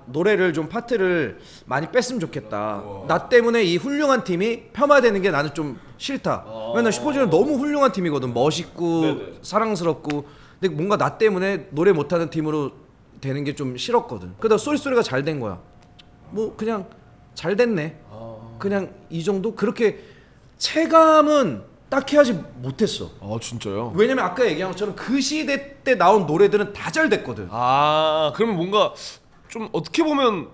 노래를 좀 파트를 많이 뺐으면 좋겠다. 나 때문에 이 훌륭한 팀이 폄하되는 게 나는 좀 싫다. 왜냐면 슈퍼주니어 너무 훌륭한 팀이거든. 멋있고 사랑스럽고. 근데 뭔가 나 때문에 노래 못하는 팀으로 되는 게 좀 싫었거든. 그러다 쏘리쏘리가 잘 된 거야. 뭐 그냥 잘 됐네. 그냥 이 정도. 그렇게 체감은 딱히 하지 못했어. 진짜요? 왜냐면 아까 얘기한 것처럼 그 시대 때 나온 노래들은 다 잘 됐거든. 그러면 뭔가 좀 어떻게 보면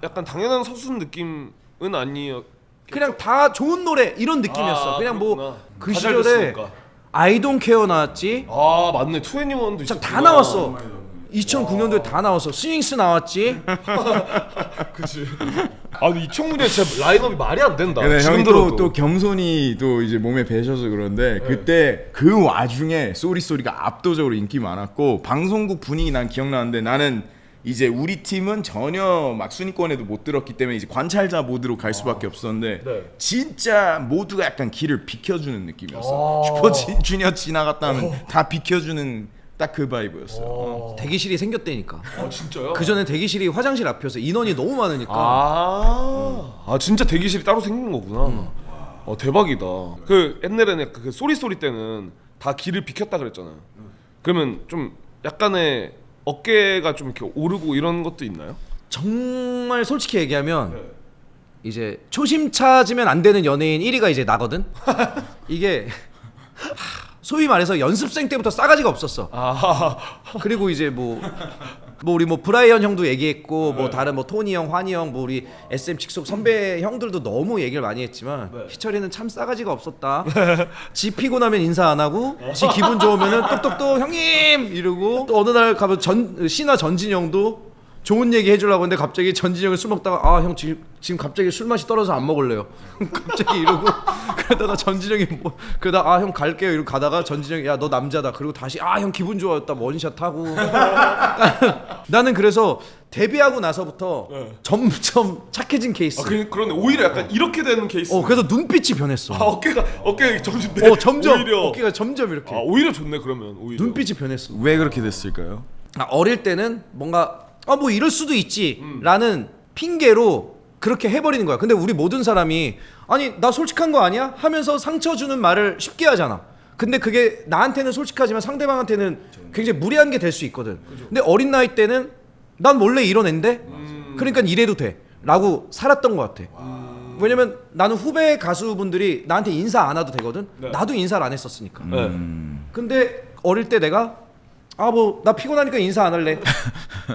약간 당연한 서순 느낌은 아니요. 그냥 다 좋은 노래 이런 느낌이었어. 그냥 뭐 그렇구나. 그 다잘 시절에 됐으니까. I Don't Care 나왔지. 맞네. 21도 진짜 있었구나. 다 나왔어. 2009년도에 다 나왔어. 스윙스 나왔지. 그치. 근데 이청문이 진짜 라인업이 말이 안 된다. 근데 지금 형이 들어도. 또 겸손히 또 이제 몸에 배셔서 그런데 그때 그 와중에 쏘리쏘리가 압도적으로 인기 많았고 방송국 분위기 난 기억나는데 나는 이제 우리 팀은 전혀 막 순위권에도 못 들었기 때문에 이제 관찰자 모드로 갈 수밖에 없었는데 네. 진짜 모두가 약간 길을 비켜주는 느낌이었어. 슈퍼주니어 지나갔다면 다 비켜주는 딱 그 바이브였어요. 대기실이 생겼다니까. 진짜요? 그 전에 대기실이 화장실 앞이어서 인원이 너무 많으니까. 진짜 대기실이 따로 생긴 거구나. 대박이다. 그 옛날에는 그 쏘리쏘리 때는 다 길을 비켰다 그랬잖아요. 그러면 좀 약간의 어깨가 좀 이렇게 오르고 이런 것도 있나요? 정말 솔직히 얘기하면 이제 초심 찾으면 안 되는 연예인 1위가 이제 나거든. 이게 소위 말해서 연습생 때부터 싸가지가 없었어. 그리고 이제 뭐 뭐 우리 뭐 브라이언 형도 얘기했고 뭐 다른 뭐 토니 형, 환희 형, 뭐 우리 SM 직속 선배 형들도 너무 얘기를 많이 했지만 희철이는 참 싸가지가 없었다. 지 피곤하면 인사 안 하고 지 기분 좋으면은 똑똑똑 형님 이러고 또 어느 날 가면 신화 전진 형도 좋은 얘기 해주려고 했는데 갑자기 전진 형이 술 먹다가 아 형 지금 갑자기 술 맛이 떨어져서 안 먹을래요. 갑자기 이러고 그러다가 전진 형이 뭐 그러다 아 형 갈게요 이러고 가다가 전진 형이 야 너 남자다 그리고 다시 아 형 기분 좋아졌다 원샷 하고 나는 그래서 데뷔하고 나서부터 점점 착해진 케이스. 그런데 오히려 약간 이렇게 되는 케이스. 그래서 눈빛이 변했어. 어깨가 점점 점점 오히려. 어깨가 점점 이렇게 오히려 좋네 그러면 오히려. 눈빛이 변했어. 왜 그렇게 됐을까요? 어릴 때는 뭔가 뭐 이럴 수도 있지라는 핑계로 그렇게 해버리는 거야. 근데 우리 모든 사람이 아니 나 솔직한 거 아니야? 하면서 상처 주는 말을 쉽게 하잖아. 근데 그게 나한테는 솔직하지만 상대방한테는 굉장히 무례한 게 될 수 있거든. 근데 어린 나이 때는 난 원래 이런 앤데 그러니까 이래도 돼 라고 살았던 것 같아. 왜냐면 나는 후배 가수분들이 나한테 인사 안 해도 되거든. 나도 인사를 안 했었으니까. 근데 어릴 때 내가 뭐 나 피곤하니까 인사 안 할래.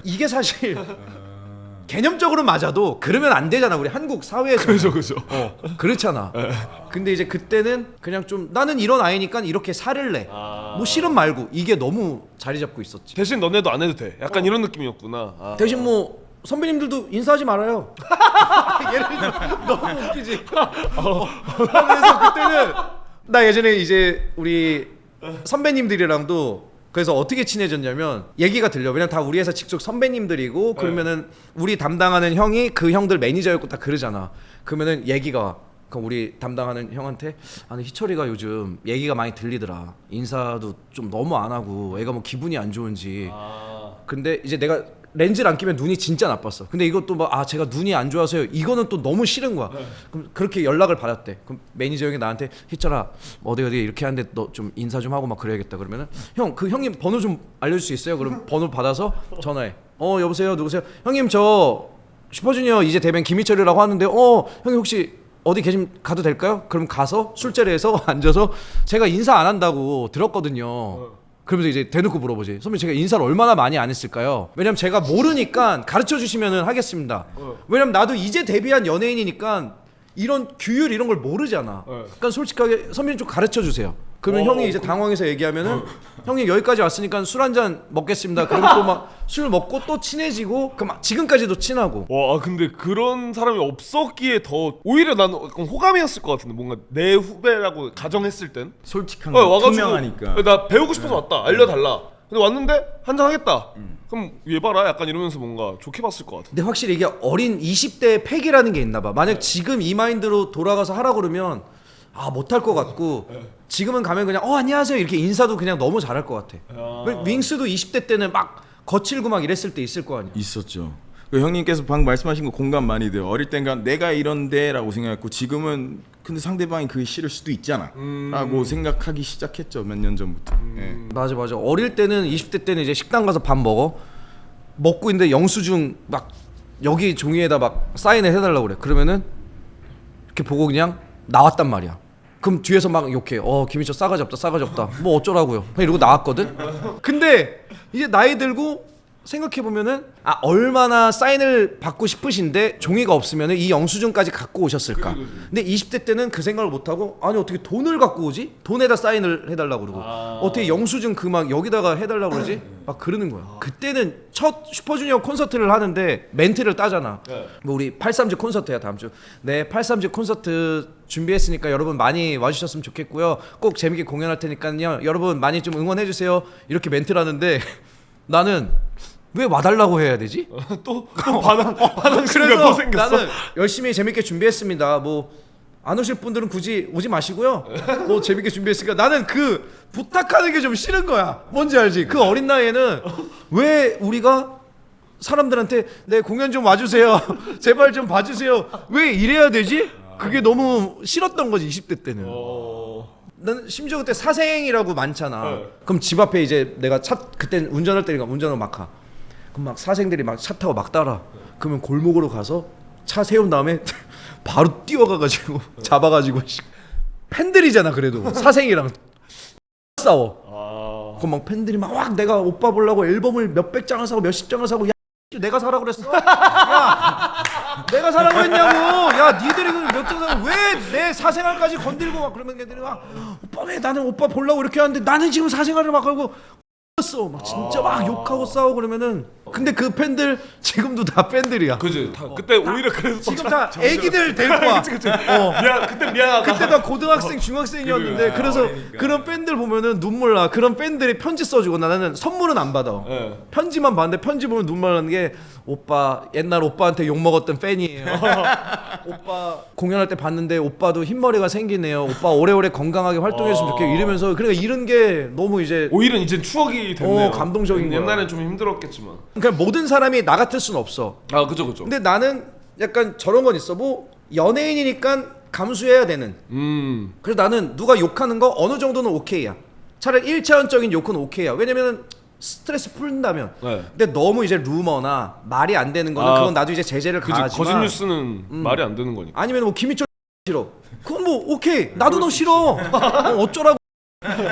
이게 사실 개념적으로 맞아도 그러면 안 되잖아. 우리 한국 사회에서. 그죠. 그렇잖아. 근데 이제 그때는 그냥 좀 나는 이런 아이니까 이렇게 살을 내. 뭐 싫음 말고 이게 너무 자리 잡고 있었지. 대신 너네도 안 해도 돼. 약간 이런 느낌이었구나. 대신 뭐 선배님들도 인사하지 말아요. 예를 들어 너무 웃기지. 그래서 그때는 나 예전에 이제 우리 선배님들이랑도 그래서 어떻게 친해졌냐면 얘기가 들려. 왜냐면 다 우리 회사 직속 선배님들이고 그러면은 우리 담당하는 형이 그 형들 매니저였고 다 그러잖아. 그러면은 얘기가 그럼 우리 담당하는 형한테 아니 희철이가 요즘 얘기가 많이 들리더라. 인사도 좀 너무 안 하고 애가 뭐 기분이 안 좋은지. 근데 이제 내가 렌즈를 안 끼면 눈이 진짜 나빴어. 근데 이것도 막 제가 눈이 안 좋아서요. 이거는 또 너무 싫은 거야. 그럼 그렇게 연락을 받았대. 그럼 매니저 형이 나한테 희철아 어디 이렇게 하는데 너 좀 인사 좀 하고 막 그래야겠다. 그러면은 형 그 형님 번호 좀 알려줄 수 있어요? 그럼 번호 받아서 전화해. 여보세요 누구세요? 형님 저 슈퍼주니어 이제 대변 김희철이라고 하는데 형님 혹시 어디 계시면 가도 될까요? 그럼 가서 술자리에서 앉아서 제가 인사 안 한다고 들었거든요. 그러면서 이제 대놓고 물어보지. 선배님 제가 인사를 얼마나 많이 안 했을까요? 왜냐면 제가 모르니까 가르쳐 주시면은 하겠습니다. 왜냐면 나도 이제 데뷔한 연예인이니까 이런 규율 이런 걸 모르잖아. 그러니까 솔직하게 선배님 좀 가르쳐 주세요. 그러면 형이 이제 당황해서 얘기하면은 형님 여기까지 왔으니까 술 한 잔 먹겠습니다. 그러면 또 막 술 먹고 또 친해지고 그 막 지금까지도 친하고. 와 근데 그런 사람이 없었기에 더 오히려 나는 약간 호감이었을 것 같은데 뭔가 내 후배라고 가정했을 땐 솔직한 거 와가지고 투명하니까. 나 배우고 싶어서 왔다 알려달라. 근데 왔는데 한잔 하겠다. 그럼 얘 봐라 약간 이러면서 뭔가 좋게 봤을 것 같아. 근데 확실히 이게 어린 20대의 패기라는 게 있나 봐. 만약 지금 이 마인드로 돌아가서 하라 그러면 못할 것 같고 지금은 가면 그냥 안녕하세요 이렇게 인사도 그냥 너무 잘할 것 같아. 윙스도 20대 때는 막 거칠고 막 이랬을 때 있을 거 아니야. 있었죠. 그 형님께서 방금 말씀하신 거 공감 많이 돼요. 어릴 땐가 내가 이런데라고 생각했고 지금은 근데 상대방이 그게 싫을 수도 있잖아라고 생각하기 시작했죠. 몇 년 전부터. 예. 맞아. 어릴 때는 20대 때는 이제 식당 가서 밥 먹고 있는데 영수증 막 여기 종이에다 막 사인을 해달라고 그래. 그러면은 이렇게 보고 그냥 나왔단 말이야. 그럼 뒤에서 막 욕해. 김희철 싸가지 없다. 뭐 어쩌라고요. 이러고 나왔거든. 근데 이제 나이 들고 생각해보면은 얼마나 사인을 받고 싶으신데 종이가 없으면은 이 영수증까지 갖고 오셨을까. 근데 20대 때는 그 생각을 못하고 아니 어떻게 돈을 갖고 오지? 돈에다 사인을 해달라고 그러고 어떻게 영수증 그 막 여기다가 해달라고 그러지? 막 그러는 거야. 그때는 첫 슈퍼주니어 콘서트를 하는데 멘트를 따잖아. 뭐 우리 830 콘서트야 다음 주. 네 830 콘서트 준비했으니까 여러분 많이 와주셨으면 좋겠고요. 꼭 재밌게 공연할 테니까요. 여러분 많이 좀 응원해주세요. 이렇게 멘트를 하는데 나는 왜 와달라고 해야 되지? 또 반항 심리가 그래서 또 생겼어. 나는 열심히 재밌게 준비했습니다. 뭐 안 오실 분들은 굳이 오지 마시고요. 뭐 재밌게 준비했으니까 나는 그 부탁하는 게 좀 싫은 거야. 뭔지 알지? 그 어린 나이에는 왜 우리가 사람들한테 네 공연 좀 와주세요. 제발 좀 봐주세요. 왜 이래야 되지? 그게 너무 싫었던 거지 20대 때는. 나는 심지어 그때 사생이라고 많잖아. 그럼 집 앞에 이제 내가 그때 운전할 때니까 운전을 막 가. 그럼 막 사생들이 막 차 타고 막 따라. 그러면 골목으로 가서 차 세운 다음에 바로 뛰어가가지고 잡아가지고 팬들이잖아 그래도 사생이랑 싸워. 그럼 막 팬들이 막 내가 오빠 보려고 앨범을 몇백 장을 사고 몇십 장을 사고 야 내가 사라고 그랬어? 야 내가 사라고 했냐고. 야 니들이 몇 장 사고 왜 내 사생활까지 건들고 막 그러면 걔들이 막 오빠 왜 나는 오빠 보려고 이렇게 하는데 나는 지금 사생활을 막 하고 써. 막 진짜 막 욕하고 싸우고 그러면은 근데 그 팬들 지금도 다 팬들이야. 그지. 다 그때 오히려 그래서 지금 다 애기들 데리고 와. 미안 그때 미안하다. 그때 다 고등학생 중학생이었는데 그래서 그런 팬들 보면은 눈물 나. 그런 팬들이 편지 써주고 나는 선물은 안 받아. 네. 편지만 받는데 편지 보면 눈물 나는 게 오빠 옛날 오빠한테 욕 먹었던 팬이에요. 오빠 공연할 때 봤는데 오빠도 흰머리가 생기네요. 오빠 오래오래 건강하게 활동했으면 좋겠고 이러면서 그러니까 이런 게 너무 이제 오히려 이제 추억이 됐네요. 감동적인 거야. 옛날엔 좀 힘들었겠지만. 그러니까 모든 사람이 나 같을 수는 없어. 아 그죠 그죠. 근데 나는 약간 저런 건 있어. 뭐 연예인이니까 감수해야 되는. 그래서 나는 누가 욕하는 거 어느 정도는 오케이야. 차라리 1차원적인 욕은 오케이야. 왜냐면은 스트레스 풀린다면. 네. 근데 너무 이제 루머나 말이 안 되는 거는 그건 나도 이제 제재를 그지. 가하지만 거짓 뉴스는 말이 안 되는 거니까. 아니면 뭐 김희철 싫어. 그건 뭐 오케이. 나도 너 싫어. 어쩌라고.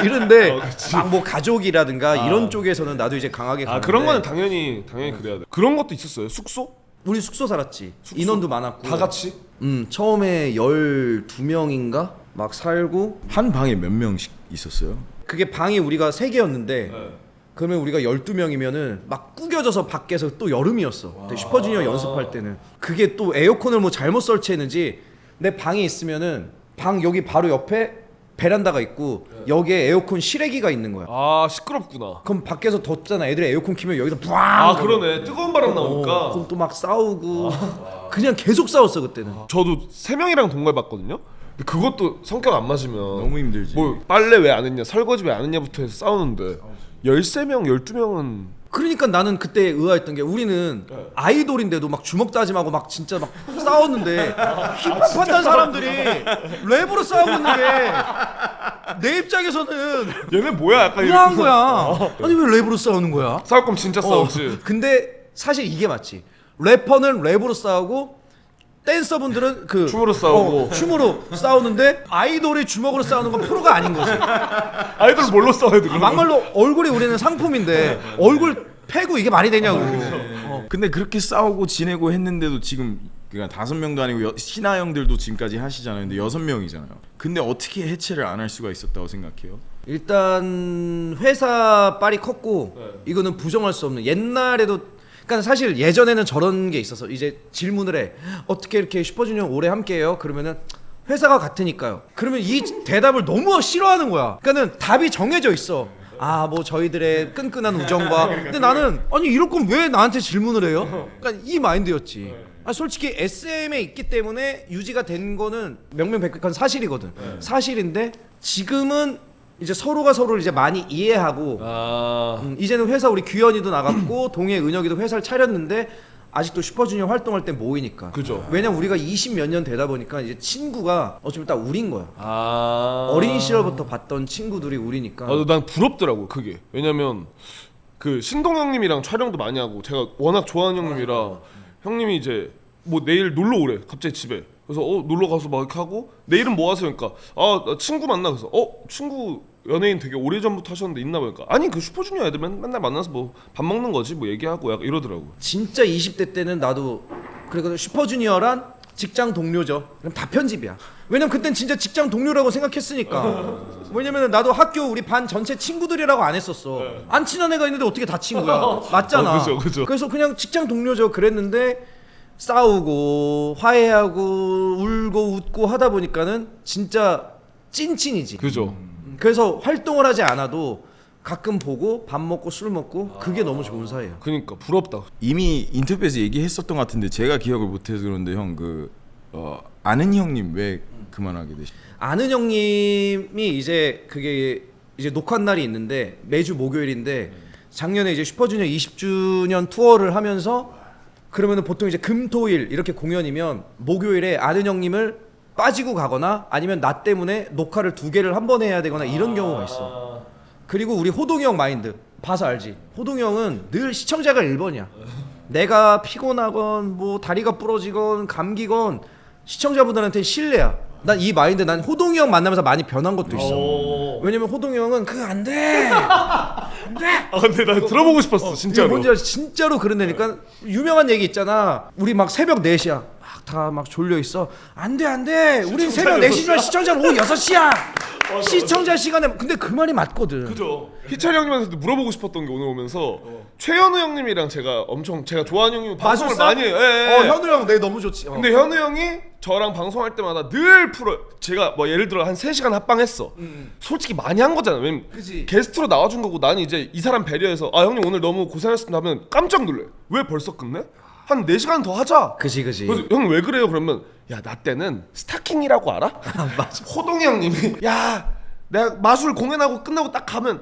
이런데 막 뭐 가족이라든가 이런 쪽에서는 나도 이제 강하게 가는데 그런 거는 당연히 그래야 돼. 그런 것도 있었어요. 숙소? 우리 숙소 살았지. 인원도 많았고 다 같이? 처음에 12명인가 막 살고 한 방에 몇 명씩 있었어요? 그게 방이 우리가 3개였는데 그러면 우리가 12명이면은 막 구겨져서 밖에서 또 여름이었어. 그때 슈퍼주니어 연습할 때는 그게 또 에어컨을 뭐 잘못 설치했는지 내 방에 있으면은 방 여기 바로 옆에 베란다가 있고 여기에 에어컨 실외기가 있는 거야. 아 시끄럽구나. 그럼 밖에서 덥잖아. 애들이 에어컨 키면 여기서 부앙. 아 그러네. 뜨거운 바람 나오니까. 그럼 또 막 싸우고 그냥 계속 싸웠어 그때는. 저도 3명이랑 동거해 봤거든요. 근데 그것도 성격 안 맞으면 너무 힘들지. 뭐 빨래 왜 안 했냐, 설거지 왜 안 했냐부터 해서 싸우는데 13명, 12명은 그러니까 나는 그때 의아했던 게 우리는 아이돌인데도 막 주먹 다짐하고 막 진짜 막 싸웠는데 힙합한다는 사람들이 랩으로 싸우고 있는 게 내 입장에서는 얘네 뭐야 약간 이상한 거야. 아니 왜 랩으로 싸우는 거야? 싸울 거면 진짜 싸우지. 근데 사실 이게 맞지. 래퍼는 랩으로 싸우고 댄서분들은 그 춤으로 싸우고. 춤으로 싸우는데 아이돌이 주먹으로 싸우는 건 프로가 아닌 거지. 아이돌 뭘로 싸워야 돼? 그러면? 막말로 얼굴이 우리는 상품인데 얼굴 패고 이게 말이 되냐고. 근데 그렇게 싸우고 지내고 했는데도 지금 그러니까 5명도 아니고 신하 형들도 지금까지 하시잖아요. 근데 6명이잖아요. 근데 어떻게 해체를 안 할 수가 있었다고 생각해요? 일단 회사 빨이 컸고 이거는 부정할 수 없는 옛날에도 그러니까 사실 예전에는 저런 게 있어서 이제 질문을 해 어떻게 이렇게 슈퍼주니어 오래 함께해요? 그러면은 회사가 같으니까요. 그러면 이 대답을 너무 싫어하는 거야. 그러니까는 답이 정해져 있어. 아 뭐 저희들의 끈끈한 우정과 근데 나는 아니 이럴 거면 왜 나한테 질문을 해요? 그러니까 이 마인드였지. 솔직히 SM에 있기 때문에 유지가 된 거는 명명백백한 사실이거든. 사실인데 지금은 이제 서로가 서로를 이제 많이 이해하고 이제는 회사 우리 규현이도 나갔고 동해 은혁이도 회사를 차렸는데 아직도 슈퍼주니어 활동할 때 모이니까. 그죠. 왜냐면 우리가 20 몇 년 되다 보니까 이제 친구가 어쩌면 딱 우린 거야. 어린 시절부터 봤던 친구들이 우리니까. 난 부럽더라고 그게. 왜냐면 그 신동 형님이랑 촬영도 많이 하고 제가 워낙 좋아하는 형님이라 형님이 이제 뭐 내일 놀러 오래 갑자기 집에. 그래서 놀러 가서 막 이렇게 하고 내일은 뭐 하세요? 그러니까 나 친구 만나. 그래서 친구 연예인 되게 오래전부터 하셨는데 있나 보니까 아니 그 슈퍼주니어 애들 맨날 만나서 뭐 밥 먹는 거지 뭐 얘기하고 약간 이러더라고. 진짜 20대 때는 나도 그래도 슈퍼주니어란 직장 동료죠. 그럼 다 편집이야. 왜냐면 그땐 진짜 직장 동료라고 생각했으니까. 왜냐면 나도 학교 우리 반 전체 친구들이라고 안 했었어. 안 친한 애가 있는데 어떻게 다 친구야? 맞잖아. 그죠. 그래서 그냥 직장 동료죠. 그랬는데 싸우고 화해하고 울고 웃고 하다 보니까는 진짜 찐친이지. 그죠. 그래서 활동을 하지 않아도 가끔 보고 밥 먹고 술 먹고 그게 너무 좋은 사이야. 그러니까 부럽다. 이미 인터뷰에서 얘기했었던 것 같은데 제가 기억을 못해서 그런데 형 아는 형님 왜 그만하게 되시? 아는 형님이 이제 그게 이제 녹화 날이 있는데 매주 목요일인데 작년에 이제 슈퍼주니어 20주년 투어를 하면서 그러면은 보통 이제 금토일 이렇게 공연이면 목요일에 아는 형님을 빠지고 가거나 아니면 나 때문에 녹화를 2개를 한 번에 해야 되거나 이런 경우가 있어. 그리고 우리 호동이 형 마인드 봐서 알지. 호동이 형은 늘 시청자가 1번이야. 내가 피곤하건 뭐 다리가 부러지건 감기건 시청자분들한테 신뢰야. 난 이 마인드 난 호동이 형 만나면서 많이 변한 것도 있어. 왜냐면 호동이 형은 그거 안 돼. 안 돼. 아 근데 나 들어보고 싶었어 진짜로. 뭔지 알지? 진짜로 그런다니까. 유명한 얘기 있잖아. 우리 막 새벽 4시야. 막 다 막 졸려 있어. 안 돼, 안 돼. 우린 새벽 4시지만 시청자는 오후 6시야. 시청자 시간에. 근데 그 말이 맞거든. 그죠. 희철 형님한테도 물어보고 싶었던 게 오늘 오면서 최현우 형님이랑 제가 좋아하는 형님 방송을 마술사? 많이 해요. 예, 예. 현우 형 내 너무 좋지. 근데 현우 형이 저랑 방송할 때마다 늘 제가 뭐 예를 들어 한 3시간 합방했어. 솔직히 많이 한 거잖아. 왜냐면 그치. 게스트로 나와준 거고 나는 이제 이 사람 배려해서 아 형님 오늘 너무 고생하셨습니다 하면 깜짝 놀래. 왜 벌써 끝내? 한 4시간 더 하자. 그지. 그래서 형 왜 그래요? 그러면 야 나 때는 스타킹이라고 알아? 맞아. 호동이 형님이 야 내가 마술 공연하고 끝나고 딱 가면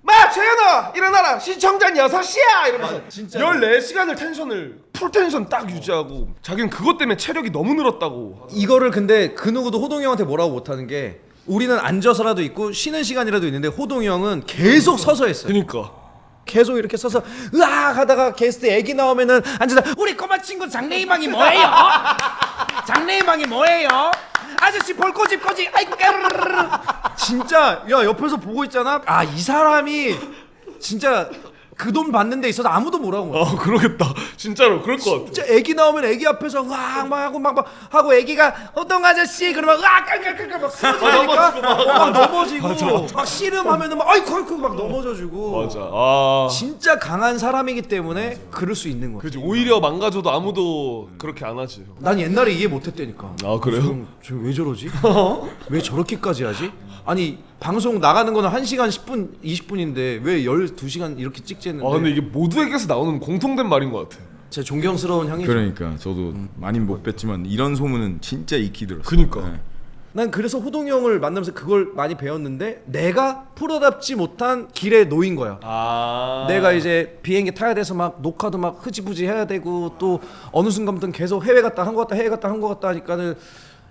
마 재현아 일어나라 시청자는 6시야 이러면서 진짜. 14시간을 텐션을 풀 텐션 딱 유지하고 자기는 그것 때문에 체력이 너무 늘었다고. 이거를 근데 그 누구도 호동이 형한테 뭐라고 못하는 게 우리는 앉아서라도 있고 쉬는 시간이라도 있는데 호동이 형은 계속 서서 했어요. 그러니까 계속 이렇게 서서 으악 하다가 게스트 애기 나오면은 앉아서 우리 꼬마 친구 장래희망이 뭐예요? 장래희망이 뭐예요? 아저씨 볼꼬집 꼬집 아이고 까르르르. 진짜 야 옆에서 보고 있잖아. 아 이 사람이 진짜 그 돈 받는 데 있어서 아무도 뭐라고 못. 그러겠다. 진짜로 그럴 것 같아. 진짜 애기 나오면 애기 앞에서 으악 막 하고 막 하고 애기가 호동 아저씨 그러면 으악 깔깔깔깔 막 쓰러지니까 막 넘어지고 막 씨름하면은 막 아이고 막 넘어져주고. 맞아. 아 진짜 강한 사람이기 때문에 그럴 수 있는 거야. 그지. 오히려 망가져도 아무도 그렇게 안 하지. 난 옛날에 이해 못했다니까. 아 그래요? 지금 왜 저러지? 왜 저렇게까지 하지? 아니 방송 나가는 거는 1시간 10분 20분인데 왜 12시간 이렇게 찍지 했는데. 아 근데 이게 모두에게서 나오는 공통된 말인 것 같아. 제 존경스러운 형이죠. 그러니까 저도 많이 못 뵀지만 이런 소문은 진짜 익히 들었어요. 그니까. 네. 난 그래서 호동이 형을 만나면서 그걸 많이 배웠는데 내가 프로답지 못한 길에 놓인 거야. 아 내가 이제 비행기 타야 돼서 막 녹화도 막 흐지부지 해야 되고 또 어느 순간부터 계속 해외 갔다 한 거 갔다 해외 갔다 한 거 갔다 하니까는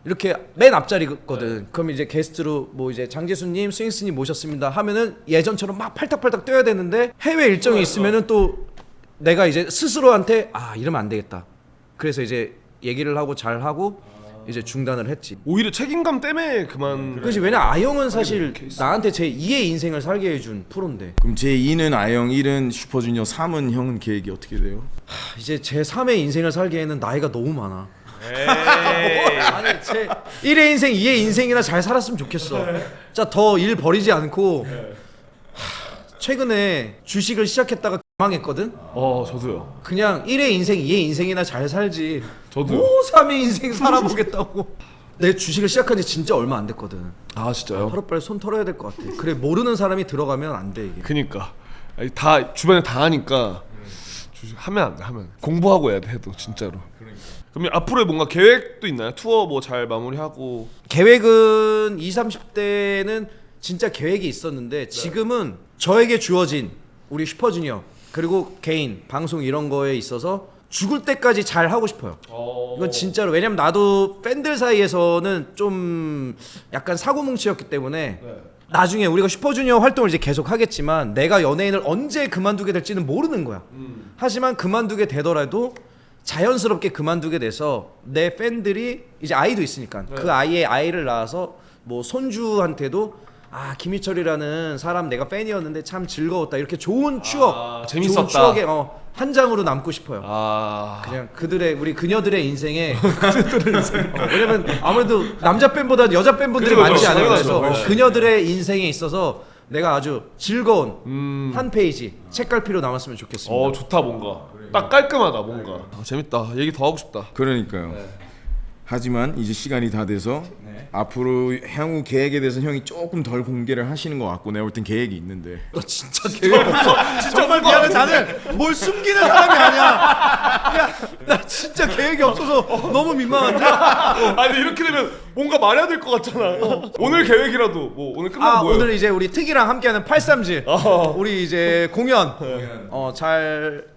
이렇게 맨 앞자리거든. 그럼 이제 게스트로 뭐 이제 장재수님, 스윙스님 모셨습니다 하면은 예전처럼 막 팔딱팔딱 뛰어야 되는데 해외 일정이 있으면은 또 내가 이제 스스로한테 아 이러면 안 되겠다. 그래서 이제 얘기를 하고 잘 하고 이제 중단을 했지. 오히려 책임감 때문에 그만. 그렇지. 왜냐 아영은 사실 나한테 제 2의 인생을 살게 해준 프로인데 그럼 제 2는 아영, 1은 슈퍼주니어, 3은 형은 계획이 어떻게 돼요? 이제 제 3의 인생을 살기에는 나이가 너무 많아. 에이. 아니 제 1의 인생, 2의 인생이나 잘 살았으면 좋겠어. 자 더 일 버리지 않고 최근에 주식을 시작했다가 망했거든. 저도요. 그냥 1의 인생, 2의 인생이나 잘 살지. 저도요. 뭐 3의 인생 살아보겠다고. 내 주식을 시작한 지 진짜 얼마 안 됐거든. 아 진짜요? 하루빨리 손 털어야 될 것 같아. 그래 모르는 사람이 들어가면 안 돼 이게. 그니까 아니, 다 주변에 다 하니까 하면 안 돼. 하면 공부하고 해야 돼. 해도 진짜로. 그러면 앞으로의 뭔가 계획도 있나요? 투어 뭐 잘 마무리하고. 계획은 20, 30대는 진짜 계획이 있었는데 지금은 저에게 주어진 우리 슈퍼주니어 그리고 개인 방송 이런 거에 있어서 죽을 때까지 잘 하고 싶어요. 이건 진짜로. 왜냐면 나도 팬들 사이에서는 좀 약간 사고뭉치였기 때문에 나중에 우리가 슈퍼주니어 활동을 이제 계속 하겠지만 내가 연예인을 언제 그만두게 될지는 모르는 거야. 하지만 그만두게 되더라도 자연스럽게 그만두게 돼서 내 팬들이 이제 아이도 있으니까 그 아이의 아이를 낳아서 뭐 손주한테도 아 김희철이라는 사람 내가 팬이었는데 참 즐거웠다 이렇게 좋은 추억 재밌었다. 좋은 추억에 한 장으로 남고 싶어요. 그냥 그들의 우리 그녀들의 인생에 왜냐면 아무래도 남자 팬보다 여자 팬분들이 그죠, 많지 그죠. 않아요. 당연하죠. 그래서 그녀들의 인생에 있어서 내가 아주 즐거운 한 페이지 책갈피로 남았으면 좋겠습니다. 좋다 뭔가. 딱 깔끔하다 뭔가. 재밌다. 얘기 더 하고 싶다. 그러니까요. 하지만 이제 시간이 다 돼서 앞으로 향후 계획에 대해서 형이 조금 덜 공개를 하시는 것 같고 내가 볼 땐 계획이 있는데 너 진짜 계획 없어. 정말 미안해. 나는 뭘 숨기는 사람이 아니야. 야, 나 진짜 계획이 없어서 너무 민망한데. 아니 이렇게 되면 뭔가 말해야 될 것 같잖아. 오늘 계획이라도 뭐 오늘 끝나면 뭐예요? 오늘 이제 우리 특이랑 함께하는 83지 우리 이제 공연 잘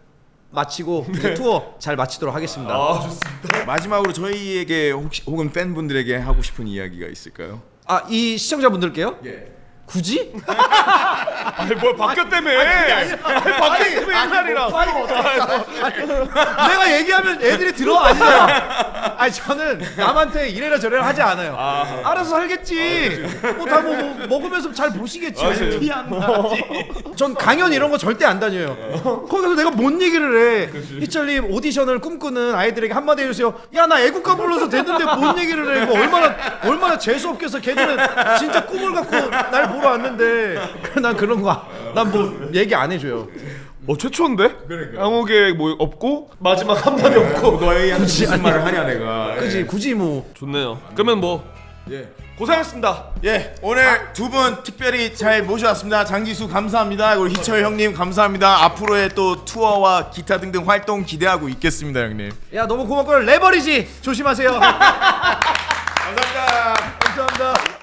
마치고 이제 투어 잘 마치도록 하겠습니다. 좋습니다. 마지막으로 저희에게 혹은 팬분들에게 하고 싶은 이야기가 있을까요? 이 시청자분들께요? 굳이? 아니 뭘 바뀌었다며? 아니 바뀌었다며 옛날이랑. 내가 얘기하면 애들이 들어 아니잖아. 아니 저는 남한테 이래라 저래라 하지 않아요. 알아서 살겠지. 뭐 먹으면서 잘 보시겠지. 전 강연 이런 거 절대 안 다녀요. 거기 가서 내가 뭔 얘기를 해. 희철님 오디션을 꿈꾸는 아이들에게 한마디 해주세요. 야 나 애국가 불러서 됐는데 뭔 얘기를 해. 이거 얼마나 재수 없겠어. 걔들은 진짜 꿈을 갖고 날 보러 왔는데 난 그런 거 난 뭐 얘기 안 해줘요. 최초인데? 아무 계획 뭐 없고 마지막 한마디 없고 너희한테 무슨 말을 하냐 내가. 그지 굳이 뭐 좋네요. 그러면 뭐 예. 고생했습니다. 예, 오늘 두 분 특별히 잘 모셔왔습니다. 장지수 감사합니다. 그리고 희철 형님 감사합니다. 앞으로의 또 투어와 기타 등등 활동 기대하고 있겠습니다, 형님. 야 너무 고맙고요. 레버리지 조심하세요. 감사합니다. 감사합니다.